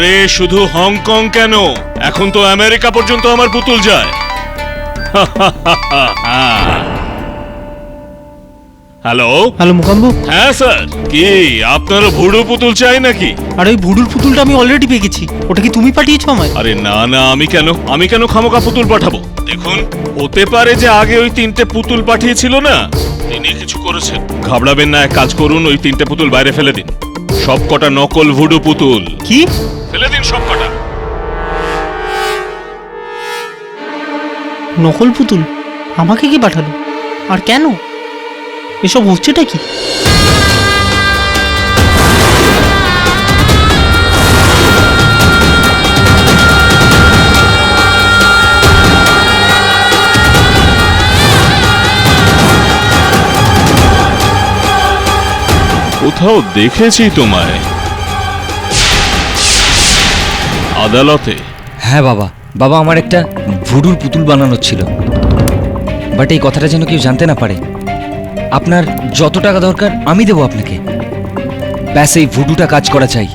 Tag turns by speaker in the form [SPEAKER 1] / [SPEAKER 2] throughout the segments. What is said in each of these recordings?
[SPEAKER 1] আরে শুধু হংকং কেন, এখন তো আমেরিকা পর্যন্ত আমার পুতুল যায়। হ্যালো
[SPEAKER 2] হ্যালো মুকাম্বু।
[SPEAKER 1] হ্যাঁ স্যার, কি আপনারও ভুডু পুতুল চাই নাকি?
[SPEAKER 2] আর ওই ভুডুর পুতুলটা আমি অলরেডি পেয়ে গেছি, ওটা কি তুমি পাঠিয়েছো আমায়?
[SPEAKER 1] আরে না না, আমি কেন খামোকা পুতুল পাঠাবো? দেখুন, হতে পারে যে আগে ওই 3টে পুতুল পাঠিয়েছিল না, তিনি কিছু করেছেন। ঘাবড়াবেন না, এক কাজ করুন, ওই 3টে পুতুল বাইরে ফেলে দিন। সব কটা নকল ভুডু পুতুল।
[SPEAKER 2] কি?
[SPEAKER 1] ফেলে দিন সব কটা।
[SPEAKER 2] নকল পুতুল আমাকে কি পাঠালো, আর কেন? এসব হচ্ছেটা কি?
[SPEAKER 1] কোথাও দেখেছি তোমায়, আদালতে।
[SPEAKER 3] হ্যাঁ বাবা, বাবা আমার একটা ভুডুর পুতুল বানানোর ছিল, বাট এই কথাটা যেন কেউ জানতে না পারে। আপনার যত টাকা দরকার আমি দেবো আপনাকে, ব্যাস এই ভুডুটা কাজ করা চাই।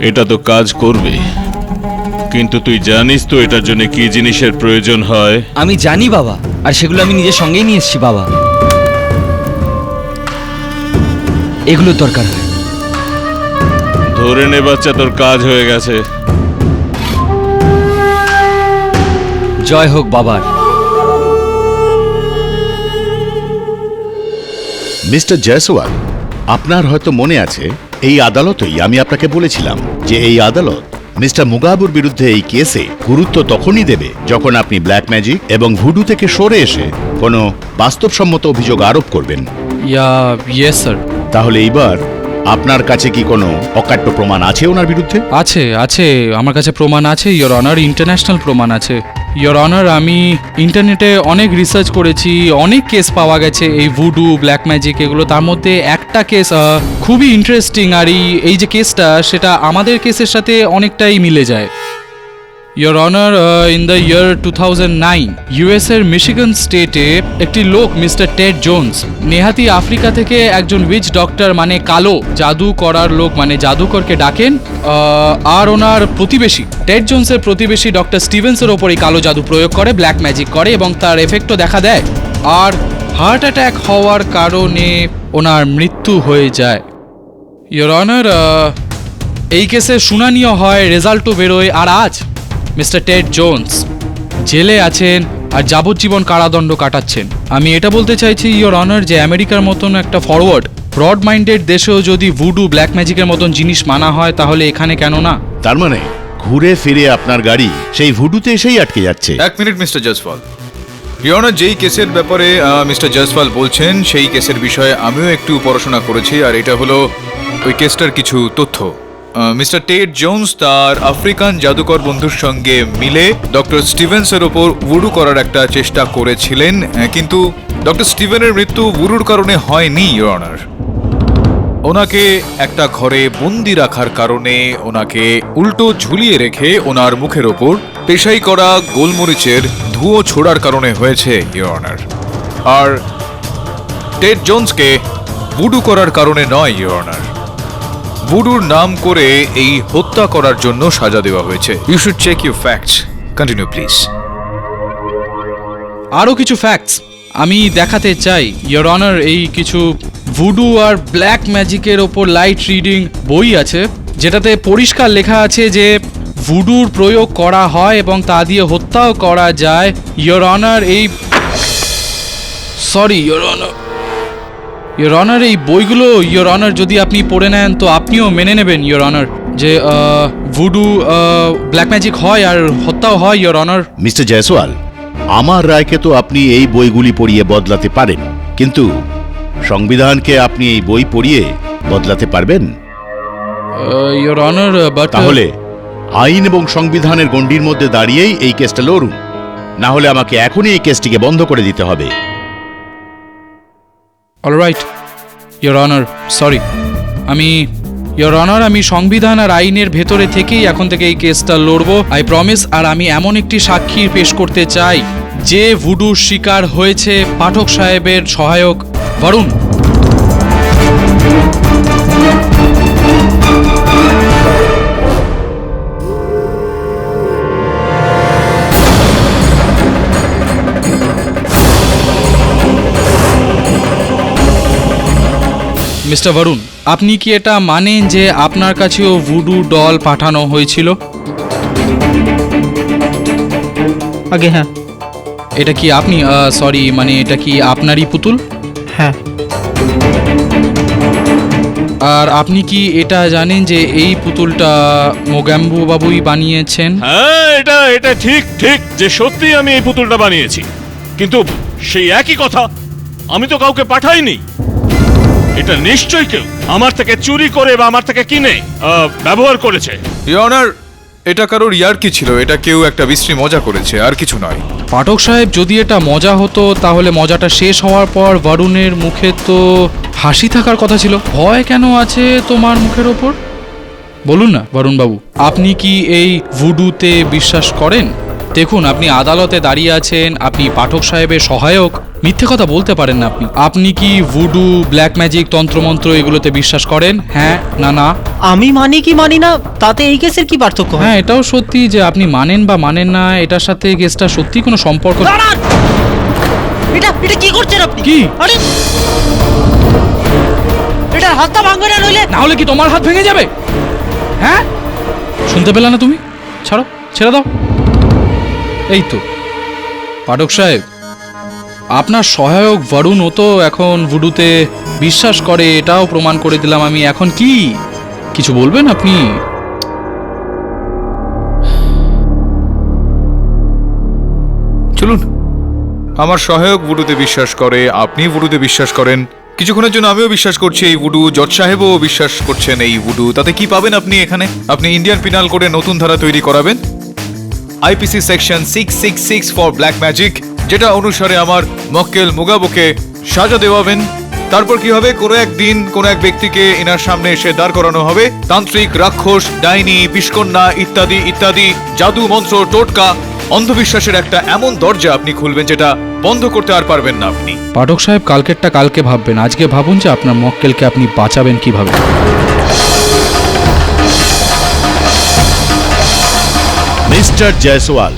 [SPEAKER 1] এটা তো কাজ করবে, কিন্তু তুই জানিস তো এটার জন্য কি জিনিসের প্রয়োজন হয়?
[SPEAKER 3] আমি জানি বাবা, আর সেগুলো আমি নিজের সঙ্গেই নিয়ে এসেছি বাবা। এগুলোর দরকার হয়।
[SPEAKER 1] ধরে নে বাচ্চা, তোর কাজ হয়ে গেছে।
[SPEAKER 3] জয় হোক বাবার।
[SPEAKER 4] মিস্টার জয়সওয়াল, আপনার হয়তো মনে আছে এই আদালতেই আমি আপনাকে বলেছিলাম যে এই আদালত মিস্টার মুগাবুর বিরুদ্ধে এই কেসে গুরুত্ব তখনই দেবে যখন আপনি ব্ল্যাক ম্যাজিক এবং ভুডু থেকে সরে এসে কোনো বাস্তবসম্মত অভিযোগ আরোপ করবেন।
[SPEAKER 5] Yes sir.
[SPEAKER 4] তাহলে এইবার আপনার কাছে কি কোনো অকাট্য প্রমাণ আছে ওনার বিরুদ্ধে?
[SPEAKER 5] আছে, আমার কাছে প্রমাণ আছে ইয়োর অনার, ইন্টারন্যাশনাল প্রমাণ আছে ইয়োর অনার। আমি ইন্টারনেটে অনেক রিসার্চ করেছি, অনেক কেস পাওয়া গেছে এই ভুডু ব্ল্যাক ম্যাজিক এগুলো। তার মধ্যে একটা কেস খুবই ইন্টারেস্টিং, আর এই যে কেসটা সেটা আমাদের কেসের সাথে অনেকটাই মিলে যায় your honour. In the year 2009 US এর মিশিগান স্টেটে একটি লোক মিস্টার টেড জোন্স, নেহাতি আফ্রিকা থেকে একজন উইচ ডক্টর মানে কালো জাদু করার লোক, মানে জাদুকরকে ডাকেন, আর ওনার প্রতিবেশী টেড জোন্সের প্রতিবেশী ডক্টর স্টিভেন্সের ওপর এই কালো জাদু প্রয়োগ করে, ব্ল্যাক ম্যাজিক করে এবং তার এফেক্টও দেখা দেয়, আর হার্ট অ্যাটাক হওয়ার কারণে ওনার মৃত্যু হয়ে যায় ইয়োর অনার। এই কেসে শুনানিও হয়, রেজাল্টও বেরোয়, আর আজ মিস্টার টেড জোন্স জেলে আছেন আর যাবজ্জীবন কারাদণ্ড কাটাচ্ছেন। আমি এটা বলতে চাইছি ইয়োর অনার যে আমেরিকার মতন একটা ফরওয়ার্ড ব্রড মাইন্ডেড দেশেও যদি ভুডু ব্ল্যাক ম্যাজিকের মতন জিনিস মানা হয়, তাহলে এখানে কেন না?
[SPEAKER 4] তার মানে ঘুরে ফিরে আপনার গাড়ি সেই ভুডুতে এসেই আটকে যাচ্ছে।
[SPEAKER 6] এক minute mister Jaiswal, your honour, যেই কেসের ব্যাপারে মিস্টার জয়সওয়াল বলছেন সেই কেসের বিষয়ে আমিও একটু পড়াশোনা করেছি, আর এটা হলো ওই কেসটার কিছু তথ্য। মিস্টার টেড জোন্স তার আফ্রিকান জাদুকর বন্ধুর সঙ্গে মিলে ডক্টর স্টিভেন্সের ওপর ভুডু করার একটা চেষ্টা করেছিলেন, কিন্তু ডক্টর স্টিভেনের মৃত্যু ভুডুর কারণে হয়নি ইয়োর অনার। ওনাকে একটা ঘরে বন্দি রাখার কারণে ওনাকে উল্টো ঝুলিয়ে রেখে ওনার মুখের ওপর পেশাই করা গোলমরিচের ধুয়ো ছোড়ার কারণে হয়েছে ইয়োর অনার। আর টেড জোন্সকে ভুডু করার কারণে নয় ইয়োর অনার, ভুডুর নাম করে এই হত্যা করার জন্য সাজা দেওয়া হয়েছে। You should check your facts. Continue please.
[SPEAKER 5] আরও কিছু ফ্যাক্টস আমি দেখাতে চাই ইয়োর অনার। এই কিছু ভুডু আর ব্ল্যাক ম্যাজিকের ওপর লাইট রিডিং বই আছে, যেটাতে পরিষ্কার লেখা আছে যে ভুডুর প্রয়োগ করা হয় এবং তা দিয়ে হত্যাও করা যায় ইয়োর অনার। ইয়োর অনার, এই বইগুলো ইয়োর অনার যদি আপনি পড়ে নেন তো আপনিও মেনে নেবেন ইয়োর অনার যে ভুডু ব্ল্যাক ম্যাজিক হয় আর হত্যাও হয় ইয়োর অনার।
[SPEAKER 4] মিস্টার জয়সওয়াল, আমার রায়কে তো আপনি এই বইগুলি পড়িয়ে বদলাতে পারেন, কিন্তু সংবিধানকে আপনি এই বই পড়িয়ে বদলাতে পারবেন?
[SPEAKER 5] ইয়োর অনার, বাট
[SPEAKER 4] তাহলে আইন এবং সংবিধানের গণ্ডির মধ্যে দাঁড়িয়েই এই কেসটা লড়ুন, না হলে আমাকে এখনই এই কেসটিকে বন্ধ করে দিতে হবে।
[SPEAKER 5] Alright your honour, sorry. Your honour, আমি সংবিধান আর আইনের ভেতরে থেকেই এখন থেকে এই কেসটা লড়বো, আই প্রমিস। আর আমি এমন একটি সাক্ষী পেশ করতে চাই যে ভুডুর শিকার হয়েছে পাঠক সাহেবের সহায়ক বরুণ। মিস্টার বরুণ, আপনি কি এটা মানেন যে আপনার কাছেও ভুডু ডল পাঠানো হয়েছিল?
[SPEAKER 2] আগে হ্যাঁ।
[SPEAKER 5] এটা কি আপনি সরি মানে এটা কি আপনারই পুতুল?
[SPEAKER 2] হ্যাঁ।
[SPEAKER 5] আর আপনি কি এটা জানেন যে এই পুতুলটা মোগাম্বু বাবুই বানিয়েছেন?
[SPEAKER 1] হ্যাঁ, এটা এটা ঠিক ঠিক যে সত্যি আমি এই পুতুলটা বানিয়েছি, কিন্তু সেই একই কথা, আমি তো কাউকে পাঠাইনি। এটা নিশ্চয়ই কেউ আমার থেকে চুরি করে বা আমার থেকে কিনে ব্যবহার করেছে।
[SPEAKER 6] ইওর অনার, এটা কারোর ইয়ার্কি ছিল, এটা কেউ একটা বিশ্রী মজা করেছে, আর কিছু নয়।
[SPEAKER 5] পাঠক সাহেব, যদি এটা মজা হতো তাহলে মজাটা শেষ হওয়ার পর বরুণের মুখে তো হাসি থাকার কথা ছিল। ভয় কেন আছে তোমার মুখের ওপর? বলুন না বরুণ বাবু, আপনি কি এই ভুডুতে বিশ্বাস করেন? দেখুন, আপনি আদালতে দাঁড়িয়ে আছেন, আপনি পাঠক সাহেবের সহায়ক, মিথ্যে কথা বলতে পারেন না আপনি। আপনি কি ভুডু, ব্ল্যাক ম্যাজিক, তন্ত্রমন্ত্র এগুলোতে বিশ্বাস করেন? হ্যাঁ না না?
[SPEAKER 2] আমি মানি কি মানি না তাতে এই কেসের কি পার্থক্য হয়?
[SPEAKER 5] হ্যাঁ, এটাও সত্যি যে আপনি মানেন বা মানেন না, এটার সাথে কেসটা সত্যি কোনো সম্পর্ক।
[SPEAKER 2] দাঁড়ান! এটা এটা কি করছেন আপনি?
[SPEAKER 5] কি?
[SPEAKER 2] আরে এটা হাতটা ভাঙবে না নইলে।
[SPEAKER 5] না হলে কি তোমার হাত ভেঙে যাবে? হ্যাঁ, শুনতে পেলে না তুমি? ছাড়ো, ছেড়ে দাও। এই তো পাঠক সাহেব, আপনার সহায়ক বরুণও তো এখন ভুডুতে বিশ্বাস করে, এটাও প্রমাণ করে দিলাম আমি। এখন কি কিছু বলবেন আপনি?
[SPEAKER 6] চলুন, আমার সহায়ক ভুডুতে বিশ্বাস করে, আপনি ভুডুতে বিশ্বাস করেন, কিছুক্ষণের জন্য আমিও বিশ্বাস করছি এই ভুডু, জজ সাহেবও বিশ্বাস করছেন এই ভুডু। তাতে কি পাবেন আপনি এখানে? আপনি ইন্ডিয়ান পিনাল কোডে নতুন ধারা তৈরি করাবেন, IPC section 666 for black magic, যেটা অনুসারে আমার মক্কেল মুগাবুকে সাজা দেওয়াবেন। তারপর কি হবে? কোনো একদিন কোনো এক ব্যক্তিকে এনার সামনে এসে দাঁড় করানো হবে, তান্ত্রিক, রাক্ষস, ডাইনি, বিষকন্যা ইত্যাদি ইত্যাদি জাদু, মন্ত্র, টোটকা, অন্ধবিশ্বাসের একটা এমন দরজা আপনি খুলবেন যেটা বন্ধ করতে আর পারবেন না আপনি।
[SPEAKER 5] পাঠক সাহেব, কালকেরটা কালকে ভাববেন, আজকে ভাবুন যে আপনার মক্কেলকে আপনি বাঁচাবেন কিভাবে।
[SPEAKER 4] Mister Jaiswal,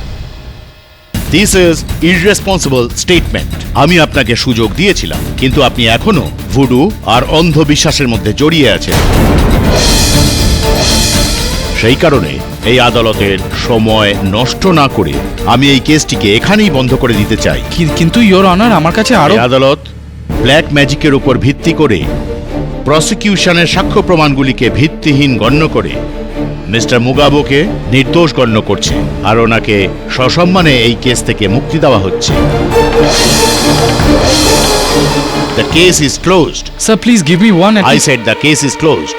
[SPEAKER 4] this is irresponsible statement. আমি আপনাকে সুযোগ দিয়েছিলাম, কিন্তু আপনি এখনো ভুডু আর অন্ধবিশ্বাসের মধ্যে জড়িয়ে আছেন। সেই কারণে এই আদালতের সময় নষ্ট না করে আমি এই কেসটিকে এখানেই বন্ধ করে দিতে চাই।
[SPEAKER 5] কিন্তু ইওর অনার, আমার কাছে আরো
[SPEAKER 4] এই আদালত ব্ল্যাক ম্যাজিকের উপর ভিত্তি করে প্রসিকিউশনের সাক্ষ্য প্রমাণগুলিকে ভিত্তিহীন গণ্য করে মিস্টার মুগাবোকে নির্দোষ গণ্য করছে, আর ওনাকে সসম্মানে এই কেস থেকে মুক্তি দেওয়া হচ্ছে। The case is closed.
[SPEAKER 5] Sir, please give me one.
[SPEAKER 4] I said the case is closed.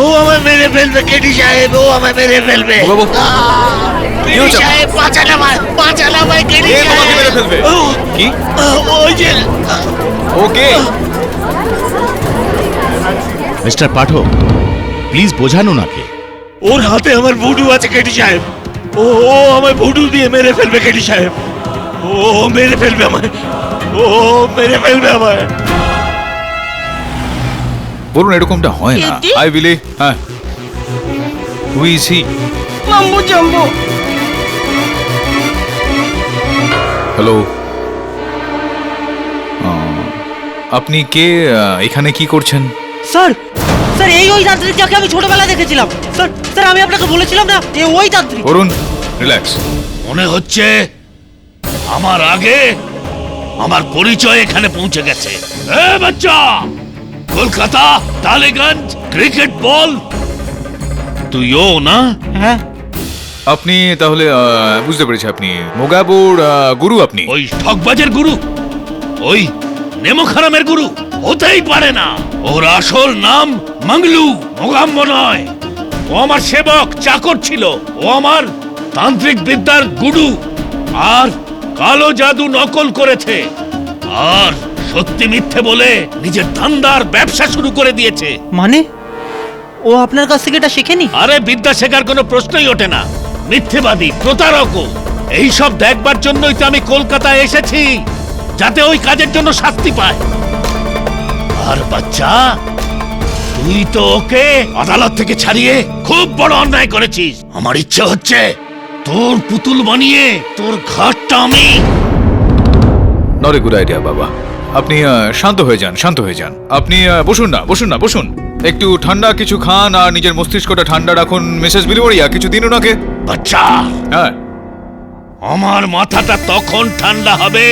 [SPEAKER 7] ও আমায় মেরে ফেলবে কেডি সাহেব, ও আমায় মেরে ফেলবে।
[SPEAKER 6] মুগাবু, কি হয়েছে?
[SPEAKER 7] কেডি সাহেব বাঁচান আমায় কেডি
[SPEAKER 6] কে তোমাকে মেরে
[SPEAKER 7] সাহেব।
[SPEAKER 6] ফেলবে? কি?
[SPEAKER 7] ওই যে
[SPEAKER 6] ওকে,
[SPEAKER 4] মিস্টার পাঠক, প্লিজ বোঝান ওনাকে।
[SPEAKER 7] ওর হাতে আমার ভুডু আছে কেডি সাহেব। ও ও আমায় ভুডু দিয়ে মেরে ফেলবে কেডি সাহেব। ও মেরে ফেলবে আমায়, ও মেরে ফেলবে আমায়।
[SPEAKER 6] বলুন, এরকমটা হয় না।
[SPEAKER 2] এটি?
[SPEAKER 6] আই বিলিভ, হ্যাঁ। Who is he?
[SPEAKER 2] মাম্বু জাম্বু।
[SPEAKER 6] হ্যালো, আপনি কে? এখানে কি করছেন?
[SPEAKER 2] স্যার, স্যার এই ওই তান্ত্রিক যাকে আমি ছোটবেলায় দেখেছিলাম। স্যার, স্যার আমি আপনাকে বলেছিলাম না এই ওই তান্ত্রিক।
[SPEAKER 6] বলুন, রিল্যাক্স।
[SPEAKER 7] মনে হচ্ছে আমার আগে আমার পরিচয় এখানে পৌঁছে গেছে। এ বাচ্চা, কলকাতা টালিগঞ্জ ক্রিকেট বল, তুইও না?
[SPEAKER 2] হ্যাঁ।
[SPEAKER 6] আপনি তাহলে বুঝতে পেরেছি, আপনি মোগাবুর গুরু। আপনি
[SPEAKER 7] ওই ঠকবাজের গুরু, ওই নেমখারামের গুরু হতেই পারে না। ওর আসল নাম মাংলু, মোগাম্ব নয়। ও আমার সেবক, চাকর ছিল। ও আমার তান্ত্রিক বিদ্যার গুরু, আর কালো জাদু নকল করেছে, আর সত্যি মিথ্যে বলে নিজের ধান্দার ব্যবসা শুরু করে দিয়েছে।
[SPEAKER 2] মানে ও আপনার কাছ থেকে এটা শেখেনি?
[SPEAKER 7] আরে বিদ্যা শেখার কোনো প্রশ্নই ওঠে না। মিথ্যেবাদী, প্রতারক। এইসব দেখবার জন্যই তো আমি কলকাতায় এসেছি, যাতে ওই কাজের জন্য শাস্তি পায়। আর বাচ্চা, তুই তো ওকে আদালত থেকে ছাড়িয়ে খুব বড় অন্যায় করেছিস। আমার ইচ্ছে হচ্ছে তোর পুতুল বানিয়ে তোর ঘাটটা আমি।
[SPEAKER 6] নট এ গুড আইডিয়া বাবা। আপনি শান্ত হয়ে যান, শান্ত হয়ে যান। আপনি বসুন না, বসুন না, বসুন। একটু ঠান্ডা কিছু খান আর নিজের মস্তিষ্কটা ঠান্ডা রাখুন। মিসেস বিলিমোরিয়া, কিছু দিন ওনাকে।
[SPEAKER 7] বাচ্চা,
[SPEAKER 6] হ্যাঁ,
[SPEAKER 7] আমার মাথাটা তখন ঠান্ডা হবে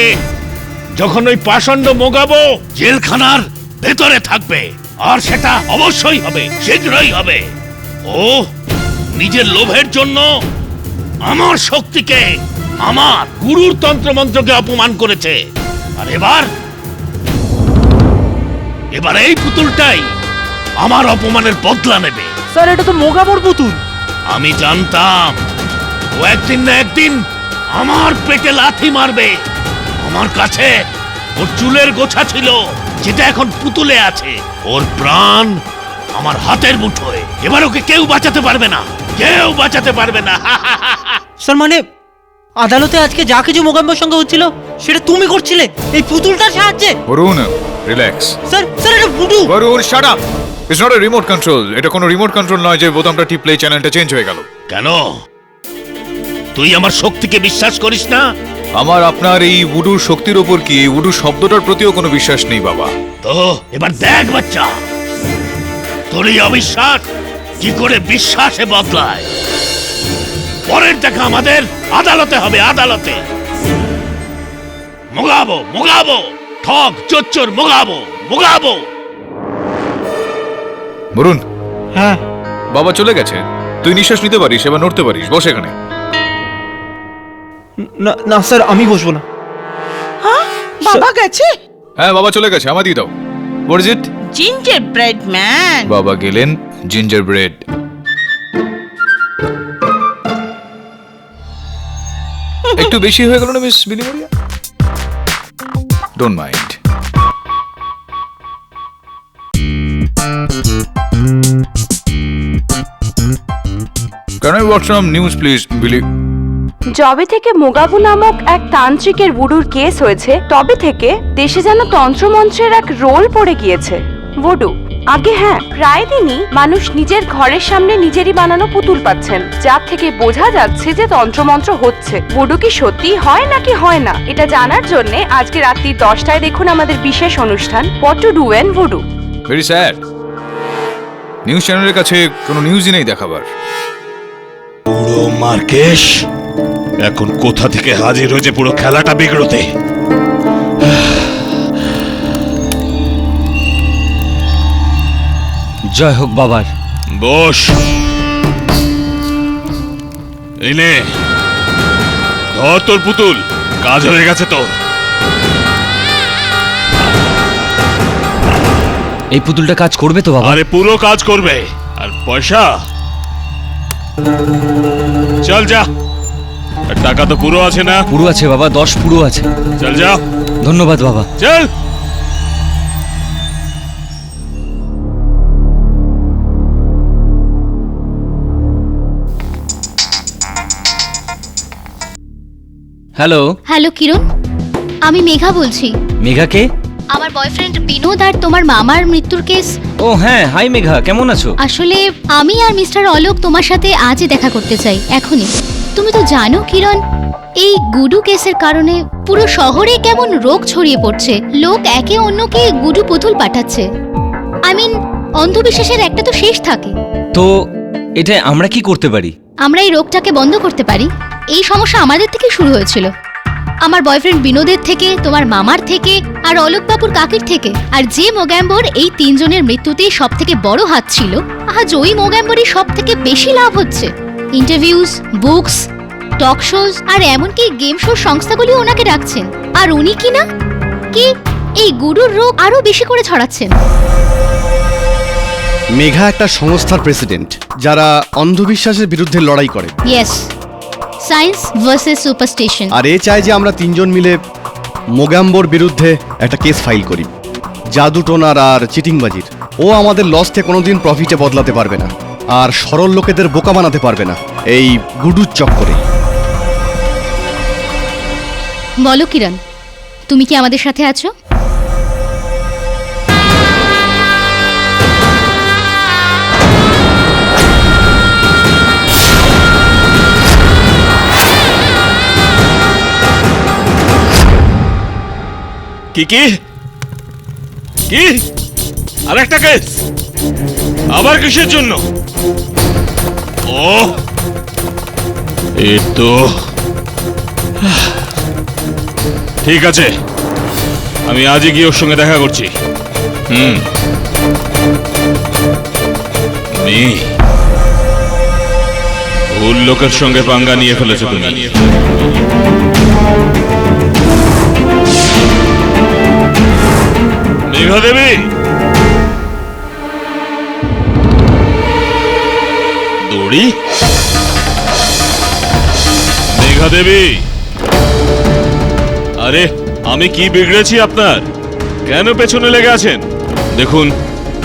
[SPEAKER 7] যখন ওই পাষণ্ড মোগাবো জেলখানার ভেতরে থাকবে, আর সেটা অবশ্যই হবে, শীঘ্রই হবে। ও নিজের লোভের জন্য আমার শক্তিকে, আমার গুরুর তন্ত্রমন্ত্রকে অপমান করেছে। আর এবার এই পুতুলটাই আমার অপমানের বদলা নেবে।
[SPEAKER 2] স্যার এটা তো মোগাবোর পুতুল।
[SPEAKER 7] আমি জানতাম ও একদিন না একদিন আমার পেটে লাথি মারবে। আমার কাছে ওর চুলের গোছা ছিল, যেটা এখন পুতুলে আছে। ওর প্রাণ আমার হাতের মুঠোয়। এবার ওকে কেউ বাঁচাতে পারবে না, কেউ বাঁচাতে পারবে না।
[SPEAKER 2] স্যার মানে আদালতে আজকে যা কিছু মোগাম্বোর সঙ্গে হচ্ছিল সেটা তুমি করছিলে এই পুতুলটার সাহায্যে?
[SPEAKER 6] বরুণ, রিল্যাক্স।
[SPEAKER 2] স্যার স্যার এটা voodoo.
[SPEAKER 6] Varun, shut up. It's not a remote control. এটা কোনো রিমোট কন্ট্রোল নয় যে বোতামটা টিপলেই চ্যানেলটা চেঞ্জ হয়ে গেল।
[SPEAKER 7] কেন তুই আমার শক্তিকে বিশ্বাস করিস না?
[SPEAKER 6] আমার আপনার এই উডুর শক্তির ওপর কি, এই উডু শব্দটার প্রতিও কোনো বিশ্বাস নেই বাবা।
[SPEAKER 7] তো এবার দেখ বাচ্চা, তোর এই অবিশ্বাস কি করে বিশ্বাসে বদলায়। পরের দেখা আমাদের আদালতে হবে, আদালতে। মোগাবো মোগাবো, ঠক চোচ্চর মোগাবো মোগাবো।
[SPEAKER 6] বরুণ,
[SPEAKER 2] হ্যাঁ
[SPEAKER 6] বাবা চলে গেছে। তুই নিঃশ্বাস নিতে পারিস, এবার নড়তে পারিস। বস এখানে।
[SPEAKER 2] না না স্যার আমি বসবো না।
[SPEAKER 8] বাবা গেছে?
[SPEAKER 6] হ্যাঁ, বাবা চলে গেছে। আমার দিয়ে দাও। What is it?
[SPEAKER 8] Gingerbread man.
[SPEAKER 6] বাবা গেলেন জিঞ্জার ব্রেড। একটু বেশি হয়ে গেল না miss Bilimoria? Don't mind. Can I watch some news please, Billy?
[SPEAKER 9] যবে থেকে মোগাবু নামক এক তান্ত্রিকের ভুডুর কেস হয়েছে তবে থেকে দেশে যেন তন্ত্রমন্ত্রের এক রোল পড়ে গিয়েছে। ভুডু আগে হ্যাঁ, প্রায় দিনই মানুষ নিজের ঘরের সামনে নিজেরই বানানো পুতুল পাচ্ছেন, যার থেকে বোঝা যাচ্ছে যে তন্ত্রমন্ত্র হচ্ছে। ভুডু কি সত্যি হয় নাকি হয় না এটা জানার জন্য আজকে রাত্রি 10টায় দেখুন আমাদের বিশেষ অনুষ্ঠান what to do N voodoo.
[SPEAKER 6] Very sad. News চ্যানেলের কাছে কোনো নিউজই নেই দেখাবার।
[SPEAKER 7] পুরো মার্কেশ এখন কোথা থেকে হাজির হয়েছে পুরো খেলাটা বিগড়তে।
[SPEAKER 3] জয় হোক বাবার।
[SPEAKER 7] বস, এই নে ধর তোর পুতুল, কাজ হয়ে গেছে তোর।
[SPEAKER 3] এই পুতুলটা কাজ করবে তো বাবা?
[SPEAKER 7] আরে পুরো কাজ করবে। আর পয়সা চল যা, আর টাকা তো পুরো আছে না?
[SPEAKER 3] পুরো আছে বাবা, 10 পুরো আছে।
[SPEAKER 7] চল যা।
[SPEAKER 3] ধন্যবাদ বাবা।
[SPEAKER 7] চল।
[SPEAKER 3] হ্যালো
[SPEAKER 10] হ্যালো কিরণ, আমি মেঘা বলছি।
[SPEAKER 3] মেঘা কে?
[SPEAKER 10] আমার বয়ফ্রেন্ড বিনোদ আর তোমার মামার মৃত্যুর কেস।
[SPEAKER 3] ও হ্যাঁ, হাই মেঘা, কেমন আছো?
[SPEAKER 10] আসলে আমি আর মিস্টার অলোক তোমার সাথে আজই দেখা করতে চাই, এখনই। তুমি তো জানো কিরণ, এই গুডু কেসের কারণে পুরো শহরে কেমন রোগ ছড়িয়ে পড়ছে। লোক একে অন্যকে গুডু পুতুল পাঠাচ্ছে। আই মিন, অন্ধবিশ্বাসের একটা তো শেষ থাকে।
[SPEAKER 3] তো এটা আমরা কি করতে পারি?
[SPEAKER 10] আমরা এই রোগটাকে বন্ধ করতে পারি। এই সমস্যা আমাদের থেকে শুরু হয়েছিল, আমার বয়ফ্রেন্ড বিনোদের থেকে, তোমার মামার থেকে, আর অলোক বাবুর কাকির থেকে। আর যে মোগাম্বোর এই 3 জনের মৃত্যুতেই সব থেকে বড় হাত ছিল, আজ ওই মোগাম্বোরই সব থেকে বেশি লাভ হচ্ছে। ইন্টারভিউজ, বুকস, টক শোজ আর এমনকি গেম শোর সংস্থাগুলি ওনাকে ডাকছেন। আর উনি কিনা কি এই গুডুর রোগ আরো বেশি করে ছড়াচ্ছেন।
[SPEAKER 11] মেঘা একটা সংস্থার প্রেসিডেন্ট যারা অন্ধবিশ্বাসের বিরুদ্ধে লড়াই করে।
[SPEAKER 10] Yes, science versus superstition.
[SPEAKER 11] আর এ চায় যে আমরা 3 জন মিলে মোগাম্বোর বিরুদ্ধে একটা কেস ফাইল করি, জাদু টোনার আর চিটিংবাজির। ও আমাদের লসকে কোনোদিন প্রফিটে বদলাতে পারবে না, আর সরল লোকেদের বোকা বানাতে পারবে না এই গুডুর চক্করে।
[SPEAKER 10] বলো কিরণ, তুমি কি আমাদের সাথে আছো?
[SPEAKER 1] কি কি কি আরেকটা কেস? আবার কিসের জন্য? ও এই তো ঠিক আছে, আমি আজই গিয়ে ওর সঙ্গে দেখা করছি। ভুল লোকের সঙ্গে পাঙ্গা নিয়ে ফেলেছো তুমি। মেঘা দেবী, দড়ি? মেঘা দেবী, আরে আমি কি বিগড়েছি আপনার? কেন পেছনে লেগে আছেন? দেখুন,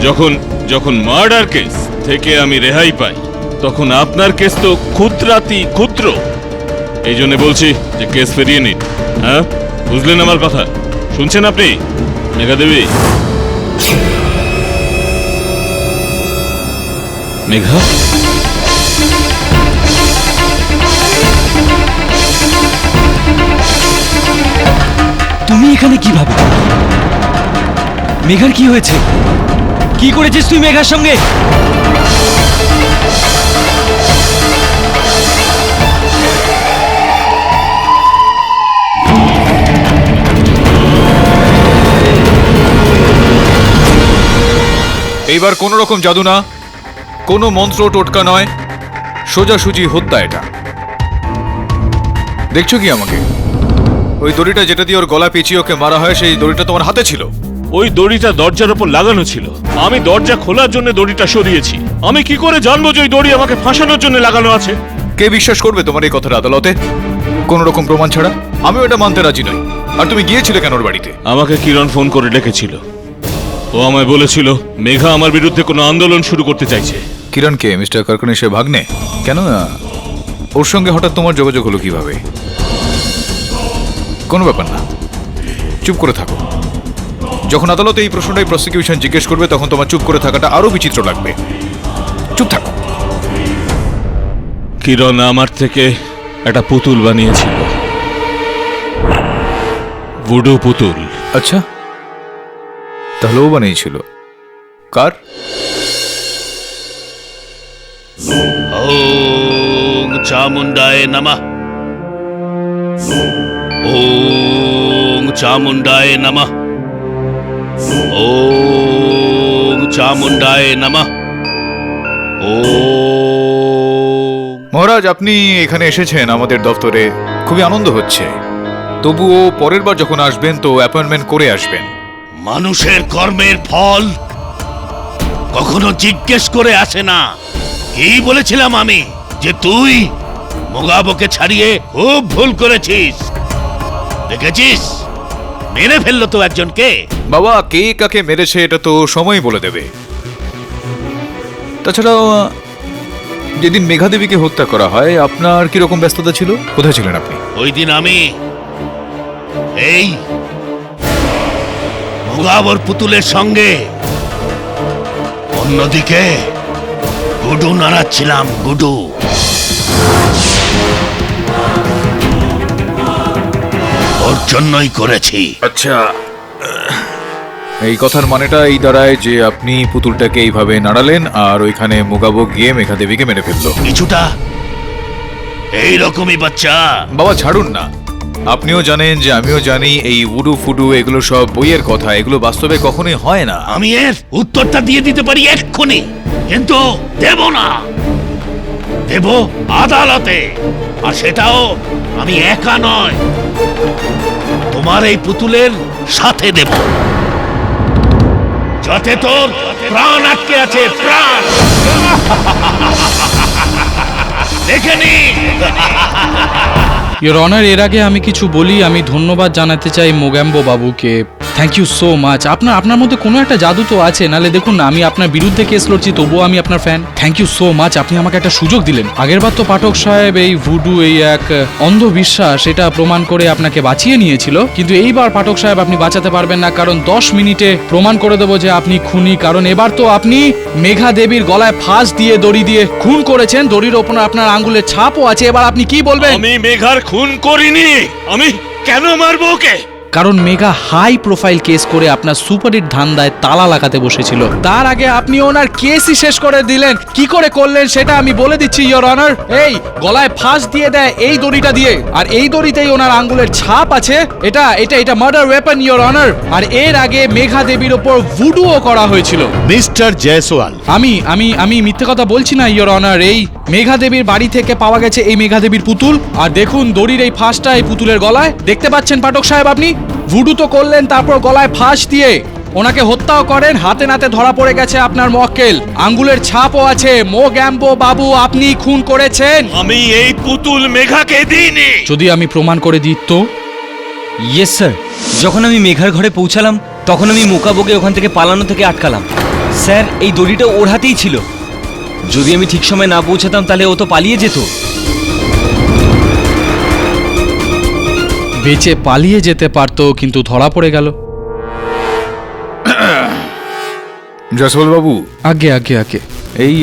[SPEAKER 1] যখন যখন মার্ডার কেস থেকে আমি রেহাই পাই, তখন আপনার কেস তো ক্ষুদ্রাতি ক্ষুদ্র। এই জন্য বলছি যে কেস ফিরিয়ে নিন। হ্যাঁ, বুঝলেন আমার কথা? শুনছেন আপনি মেঘা দেবী? মেঘা,
[SPEAKER 3] তুমি এখানে কিভাবে? মেঘার কি হয়েছে? কি করেছিস তুই মেঘার সঙ্গে?
[SPEAKER 6] এইবার কোনো রকম জাদু না, কোনো মন্ত্র টোটকা নয়, সোজাসুজি হত্যা এটা। দেখছো কি আমাকে? ওই দড়িটা যেটা দিয়ে ওর গলা পেঁচিয়ে ওকে মারা হয়, সেই দড়িটা তোমার হাতে ছিল।
[SPEAKER 1] ওই দড়িটা দরজার উপর লাগানো ছিল। আমি দরজা খোলার জন্য দড়িটা সরিয়েছি। আমি কি করে জানবো যে ওই দড়ি আমাকে ফাঁসানোর জন্য লাগানো আছে?
[SPEAKER 6] কে বিশ্বাস করবে তোমার এই কথাটা আদালতে কোনো রকম প্রমাণ ছাড়া? আমিও এটা মানতে রাজি নই। আর তুমি গিয়েছিলে কেন ওর বাড়িতে?
[SPEAKER 1] আমাকে কিরণ ফোন করে ডেকেছিল। ও আমায় বলেছিল মেঘা আমার বিরুদ্ধে কোনো আন্দোলন শুরু করতে চাইছে।
[SPEAKER 6] কিরণ কে? মিস্টার কারকনিসের ভাগ্নে? কেন ওর সঙ্গে হঠাৎ তোমার যোগাযোগ হলো কিভাবে? কোনো ব্যাপার না, চুপ করে থাকো। যখন আদালতে এই প্রশ্নটাই প্রসিকিউশন জিজ্ঞেস করবে, তখন তোমার চুপ করে থাকাটা আরো বিচিত্র লাগবে। চুপ থাকো।
[SPEAKER 1] কিরণ আমার থেকে একটা পুতুল বানিয়েছিল, ভুডু পুতুল।
[SPEAKER 6] আচ্ছা, তাহলে ও বানিয়েছিল? কার?
[SPEAKER 7] ওম চামুন্ডায় নমঃ। ওম চামুন্ডায় নমঃ। ওম চামুন্ডায় নমঃ। ওম।
[SPEAKER 6] মহারাজ, আপনি এখানে এসেছেন আমাদের দপ্তরে, খুবই আনন্দ হচ্ছে। তবুও পরের বার যখন আসবেন তো অ্যাপয়েন্টমেন্ট করে আসবেন।
[SPEAKER 7] মানুষের কর্মের ফল কখনো জিজ্ঞেস করে আসে না। কি বলেছিলাম আমি যে তুই মোগাবকে ছাড়িয়ে খুব ভুল করেছিস? দেখেছিস, মেরে ফেললো তো একজনকে।
[SPEAKER 6] বাবা, কে কাকে মেরেছে এটা তো সময় বলে দেবে। তাছাড়াও যেদিন মেঘা দেবীকে হত্যা করা হয়, আপনার কিরকম ব্যস্ততা ছিল? কোথায় ছিলেন আপনি?
[SPEAKER 7] ওই দিন আমি এই মোগাবর পুতুলের সঙ্গে অন্যদিকে গুডু নাড়াচ্ছিলাম। গুডু ওর জন্যই করেছি।
[SPEAKER 6] আচ্ছা, এই কথার মানেটা এই দাঁড়ায় যে আপনি পুতুলটাকে এইভাবে নাড়ালেন আর ওইখানে মোগাবো গিয়ে মেঘা দেবীকে মেরে ফেললো।
[SPEAKER 7] কিছুটা এইরকমই বাচ্চা।
[SPEAKER 6] বাবা ছাড়ুন না, আপনিও জানেন যে আমিও জানি এই উডু ফুডু এগুলো সব বইয়ের কথা, এগুলো বাস্তবে কখনোই হয় না।
[SPEAKER 7] আমি এর উত্তরটা দিয়ে দিতে পারি এক্ষুনি, কিন্তু দেব না। দেব আদালতে, আর সেটাও আমি একা নয়, তোমার এই পুতুলের সাথে দেব, যাতে তোর প্রাণ আটকে আছে। প্রাণ দেখে নি।
[SPEAKER 5] ইওর অনার, এর আগে আমি কিছু বলি, আমি ধন্যবাদ জানাতে চাই মোগাম্বো বাবুকে। Thank you so much. আপনার মধ্যে কোনো একটা জাদু তো আছে, নালে দেখুন না, আমি আপনার বিরুদ্ধে কেস লড়ছি তবুও আমি আপনার fan. Thank you so much, আপনি আমাকে একটা সুযোগ দিলেন। আগেরবার তো পাঠক সাহেব এই ভুডু, এই এক অন্ধবিশ্বাস, সেটা প্রমাণ করে আপনাকে বাঁচিয়ে নিয়েছিল, কিন্তু এইবার পাঠক সাহেব আপনি বাঁচাতে পারবেন না, কারণ 10 মিনিটে প্রমাণ করে দেবো যে আপনি খুনি। কারণ এবার তো আপনি মেঘা দেবীর গলায় ফাঁস দিয়ে দড়ি দিয়ে খুন করেছেন, দড়ির ওপর আপনার আঙ্গুলের ছাপও আছে। এবার আপনি কি বলবেন?
[SPEAKER 1] আমি মেঘার খুন করিনি। আমি কেন মারবো ওকে?
[SPEAKER 5] কারণ মেঘা হাই প্রোফাইল কেস করে আপনার সুপারহিট ধান্দায় তালা লাগাতে বসেছিল। তার আগে আপনি ওনার কেসই শেষ করে দিলেন। কি করে করলেন সেটা আমি বলে দিচ্ছি ইয়োর অনার। এই গলায় ফাঁস দিয়ে দেয় এই দড়িটা দিয়ে, আর এই দড়িতেই ওনার আঙ্গুলের ছাপ আছে। এটা এটা এটা মার্ডার ওয়েপন ইয়োর অনার। আর এর আগে মেঘা দেবীর ওপর ভুডুও করা হয়েছিল।
[SPEAKER 4] মিস্টার জয়সওয়াল,
[SPEAKER 5] আমি আমি আমি মিথ্যে কথা বলছি না ইয়োর অনার। এই মেঘা দেবীর বাড়ি থেকে পাওয়া গেছে এই মেঘা দেবীর পুতুল, আর দেখুন দড়ির এই ফাঁসটা এই পুতুলের গলায়। দেখতে পাচ্ছেন পাঠক সাহেব, আপনি ভুডু তো করলেন, তারপর গলায় ফাঁস দিয়ে ওনাকে হত্যাও করেন। হাতে নাতে ধরা পড়ে গেছে আপনার মক্কেল, আঙ্গুলের ছাপও আছে। মোগ্যাম্বো বাবু, আপনি খুন করেছেন।
[SPEAKER 7] আমি এই পুতুল মেঘাকে দিইনি।
[SPEAKER 5] যদি আমি প্রমাণ করে দিই তো?
[SPEAKER 3] ইয়েস স্যার, যখন আমি মেঘার ঘরে পৌঁছালাম তখন আমি মোকাবোকে ওখান থেকে পালানো থেকে আটকালাম। স্যার, এই দড়িটা ওর হাতেই ছিল। যদি আমি ঠিক সময় না পৌঁছাতাম তাহলে ও তো পালিয়ে যেত।
[SPEAKER 5] বেঁচে পালিয়ে যেতে পারতো, কিন্তু ধরা পড়ে গেল।
[SPEAKER 6] জয়সওয়াল বাবু,
[SPEAKER 5] আগে আগে আগে
[SPEAKER 6] এই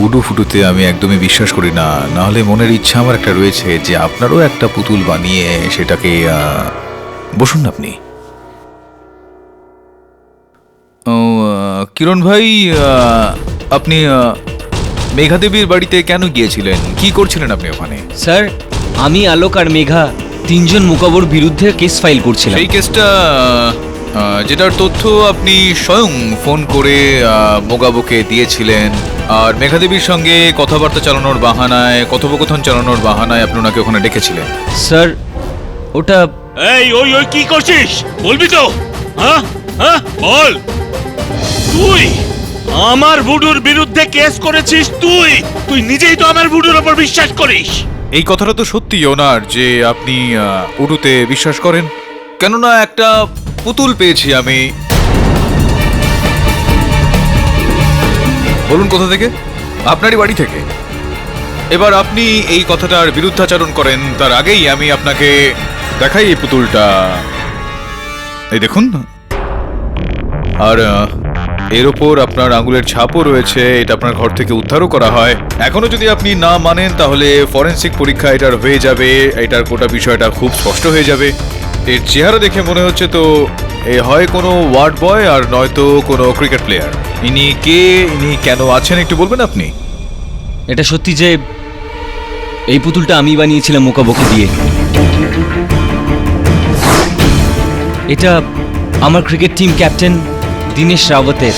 [SPEAKER 6] উডু ফুটুতে আমি একদমই বিশ্বাস করি না। নাহলে মনের ইচ্ছা আমার একটা রয়েছে যে আপনারও একটা পুতুল বানিয়ে সেটাকে বসুন না আপনি। ও কিরণ ভাই, আপনি মেঘা দেবীর বাড়িতে কেন গিয়েছিলেন? কি করছিলেন আপনি ওখানে?
[SPEAKER 3] স্যার, আমি আলোক আর মেঘা তিনজন মোকাবোর বিরুদ্ধে কেস ফাইল করছিলাম।
[SPEAKER 6] সেই কেসটা যেটার তথ্য আপনি স্বয়ং ফোন করে মোগাবোকে দিয়েছিলেন, আর মেঘা দেবীর সঙ্গে কথাবার্তা চালানোর বাহানায়, কথোপকথন চালানোর বাহানায় আপনি ওনাকে ওখানে ডেকেছিলেন।
[SPEAKER 3] স্যার, ওটা
[SPEAKER 7] এই ওই ওই কি করছিস? বলবি তো? হ্যাঁ হ্যাঁ বল। তুই আমার ভুডুর বিরুদ্ধে কেস করেছিস। তুই তুই নিজেই তো আমার ভুডুর ওপর বিশ্বাস করিস।
[SPEAKER 6] এই কথাটা তো সত্যি ওনার যে আপনি উডুতে বিশ্বাস করেন, কেননা একটা পুতুল পেয়েছি আমি। বলুন কোথা থেকে? আপনারই বাড়ি থেকে। এবার আপনি এই কথাটার বিরুদ্ধাচরণ করেন তার আগেই আমি আপনাকে দেখাই এই পুতুলটা। এই দেখুন, আর এর ওপর আপনার আঙ্গুলের ছাপও রয়েছে। এটা আপনার ঘর থেকে উদ্ধারও করা হয়। এখনো যদি আপনি না মানেন তাহলে ফরেনসিক পরীক্ষা এটার হয়ে যাবে, এটার গোটা বিষয়টা খুব স্পষ্ট হয়ে যাবে। এর চেহারা দেখে মনে হচ্ছে তো এ হয় কোনো ওয়ার্ড বয় আর নয়তো কোনো ক্রিকেট প্লেয়ার। ইনি কে, ইনি কেন আছেন একটু বলবেন আপনি?
[SPEAKER 3] এটা সত্যি যে এই পুতুলটা আমি বানিয়েছিলাম মোকাবোকে দিয়ে। এটা আমার ক্রিকেট টিম ক্যাপ্টেন দীনেশ রাওয়াতের।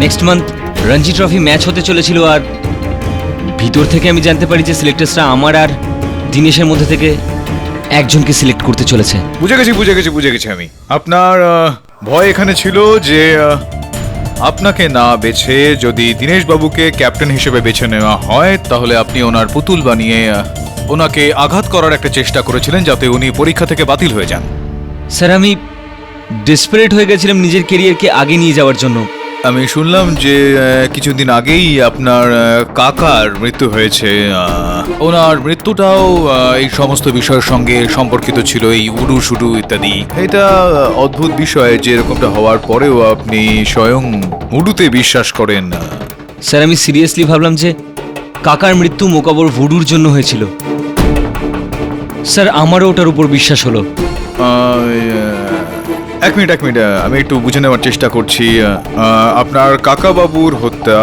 [SPEAKER 3] Next month Ranji trophy match হতে চলেছিল, আর ভিতর থেকে আমি জানতে পারি যে সিলেক্টার্সরা আমার আর দীনেশের মধ্যে থেকে একজনকে সিলেক্ট করতে চলেছে।
[SPEAKER 6] বুঝে গেছি আমি। আপনার ভয় এখানে ছিল যে আপনাকে না বেছে যদি দীনেশ বাবুকে ক্যাপ্টেন হিসেবে বেছে নেওয়া হয় তাহলে আপনি ওনার পুতুল বানিয়ে ওনাকে আঘাত করার একটা চেষ্টা করেছিলেন যাতে উনি পরীক্ষা থেকে বাতিল হয়ে যান।
[SPEAKER 3] স্যার, আমি ডেসপারেট হয়ে গেছিলাম নিজের কেরিয়ারকে আগে নিয়ে যাওয়ার জন্য।
[SPEAKER 6] আমি শুনলাম যে কিছুদিন আগেই আপনার কাকার মৃত্যু হয়েছে। ওনার মৃত্যুটাও এই সমস্ত বিষয়ের সঙ্গে সম্পর্কিত ছিল, এই উডু শুডু ইত্যাদি। এটা অদ্ভুত বিষয় যে এরকমটা হওয়ার পরেও আপনি স্বয়ং উডুতে বিশ্বাস করেন।
[SPEAKER 3] স্যার, আমি সিরিয়াসলি ভাবলাম যে কাকার মৃত্যু মোকাবোর ভুডুর জন্য হয়েছিল। স্যার, আমারও ওটার উপর বিশ্বাস হলো।
[SPEAKER 6] এক মিনিট আমি একটু বুঝে নেওয়ার চেষ্টা করছি। আপনার কাকা বাবুর হত্যা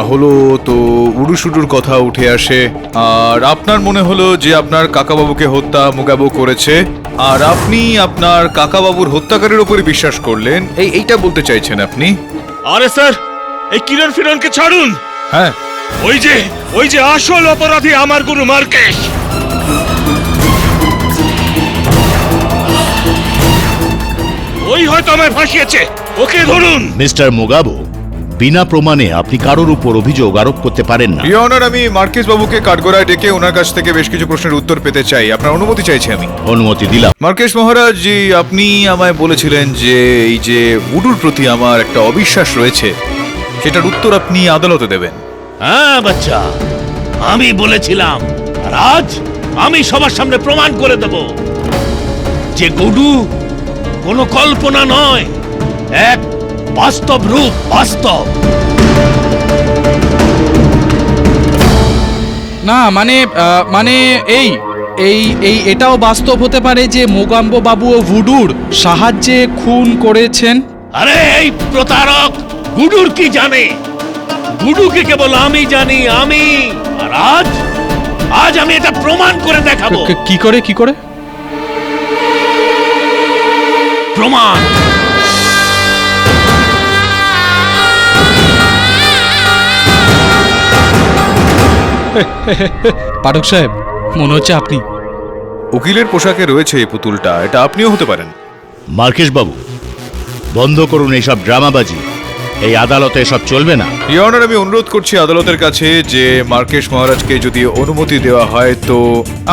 [SPEAKER 6] হলো তো উডু শুডুর কথা উঠে আসে, আর আপনার মনে হলো যে আপনার কাকা বাবুকে হত্যা মোগাবো করেছে, আর আপনি আপনার কাকা বাবুর হত্যাকারীর উপরে বিশ্বাস করলেন। এইটা বলতে চাইছেন আপনি?
[SPEAKER 7] আরে স্যার, এই কিরণ ফিরনকে ছাড়ুন।
[SPEAKER 6] হ্যাঁ,
[SPEAKER 7] ওই যে আসল অপরাধী আমার গুরু মার্কেশ। ওই হয়তো আমায় ফাঁসিয়েছে, ওকে ধরুন।
[SPEAKER 4] মিস্টার মোগাবো, বিনা প্রমাণে আপনি কারোর উপর অভিযোগ আরোপ করতে পারেন না।
[SPEAKER 6] ইওর অনার, আমি মার্কেস বাবুকে কাঠগড়ায় ডেকে ওনার কাছ থেকে বেশ কিছু প্রশ্নের উত্তর পেতে চাই। আপনার অনুমতি চাইছি আমি।
[SPEAKER 4] অনুমতি দিলাম।
[SPEAKER 6] মার্কেশ মহারাজ জি, আপনি আমায় বলেছিলেন যে এই যে উডুর প্রতি আমার একটা অবিশ্বাস রয়েছে সেটার উত্তর আপনি আদালতে দেবেন।
[SPEAKER 7] হ্যাঁ বাচ্চা, আমি বলেছিলাম, আর আজ আমি সবার সামনে প্রমাণ করে দেব যে গুডু কোনো কল্পনা নয়, এক বাস্তব রূপ, বাস্তব।
[SPEAKER 5] না মানে এই এটাও বাস্তব হতে পারে যে মোগাম্ব বাবু ও ভুডুর সাহায্যে খুন করেছেন?
[SPEAKER 7] আরে এই প্রতারক গুডুর কি জানে? গুডুকে কেবল আমি জানি, আমি। আর আজ আমি এটা প্রমাণ করে দেখাবো।
[SPEAKER 5] কি করে?
[SPEAKER 7] প্রমাণ।
[SPEAKER 5] পাঠক সাহেব, মনে হচ্ছে আপনি।
[SPEAKER 6] উকিলের পোশাকে রয়েছে এই পুতুলটা, এটা আপনিও হতে পারেন।
[SPEAKER 4] মার্কেশ বাবু, বন্ধ করুন এইসব ড্রামাবাজি। এই আদালতে এসব চলবে না।
[SPEAKER 6] ইওর অনার, আমি অনুরোধ করছি আদালতের কাছে যে মার্কেশ মহারাজকে যদি অনুমতি দেওয়া হয় তো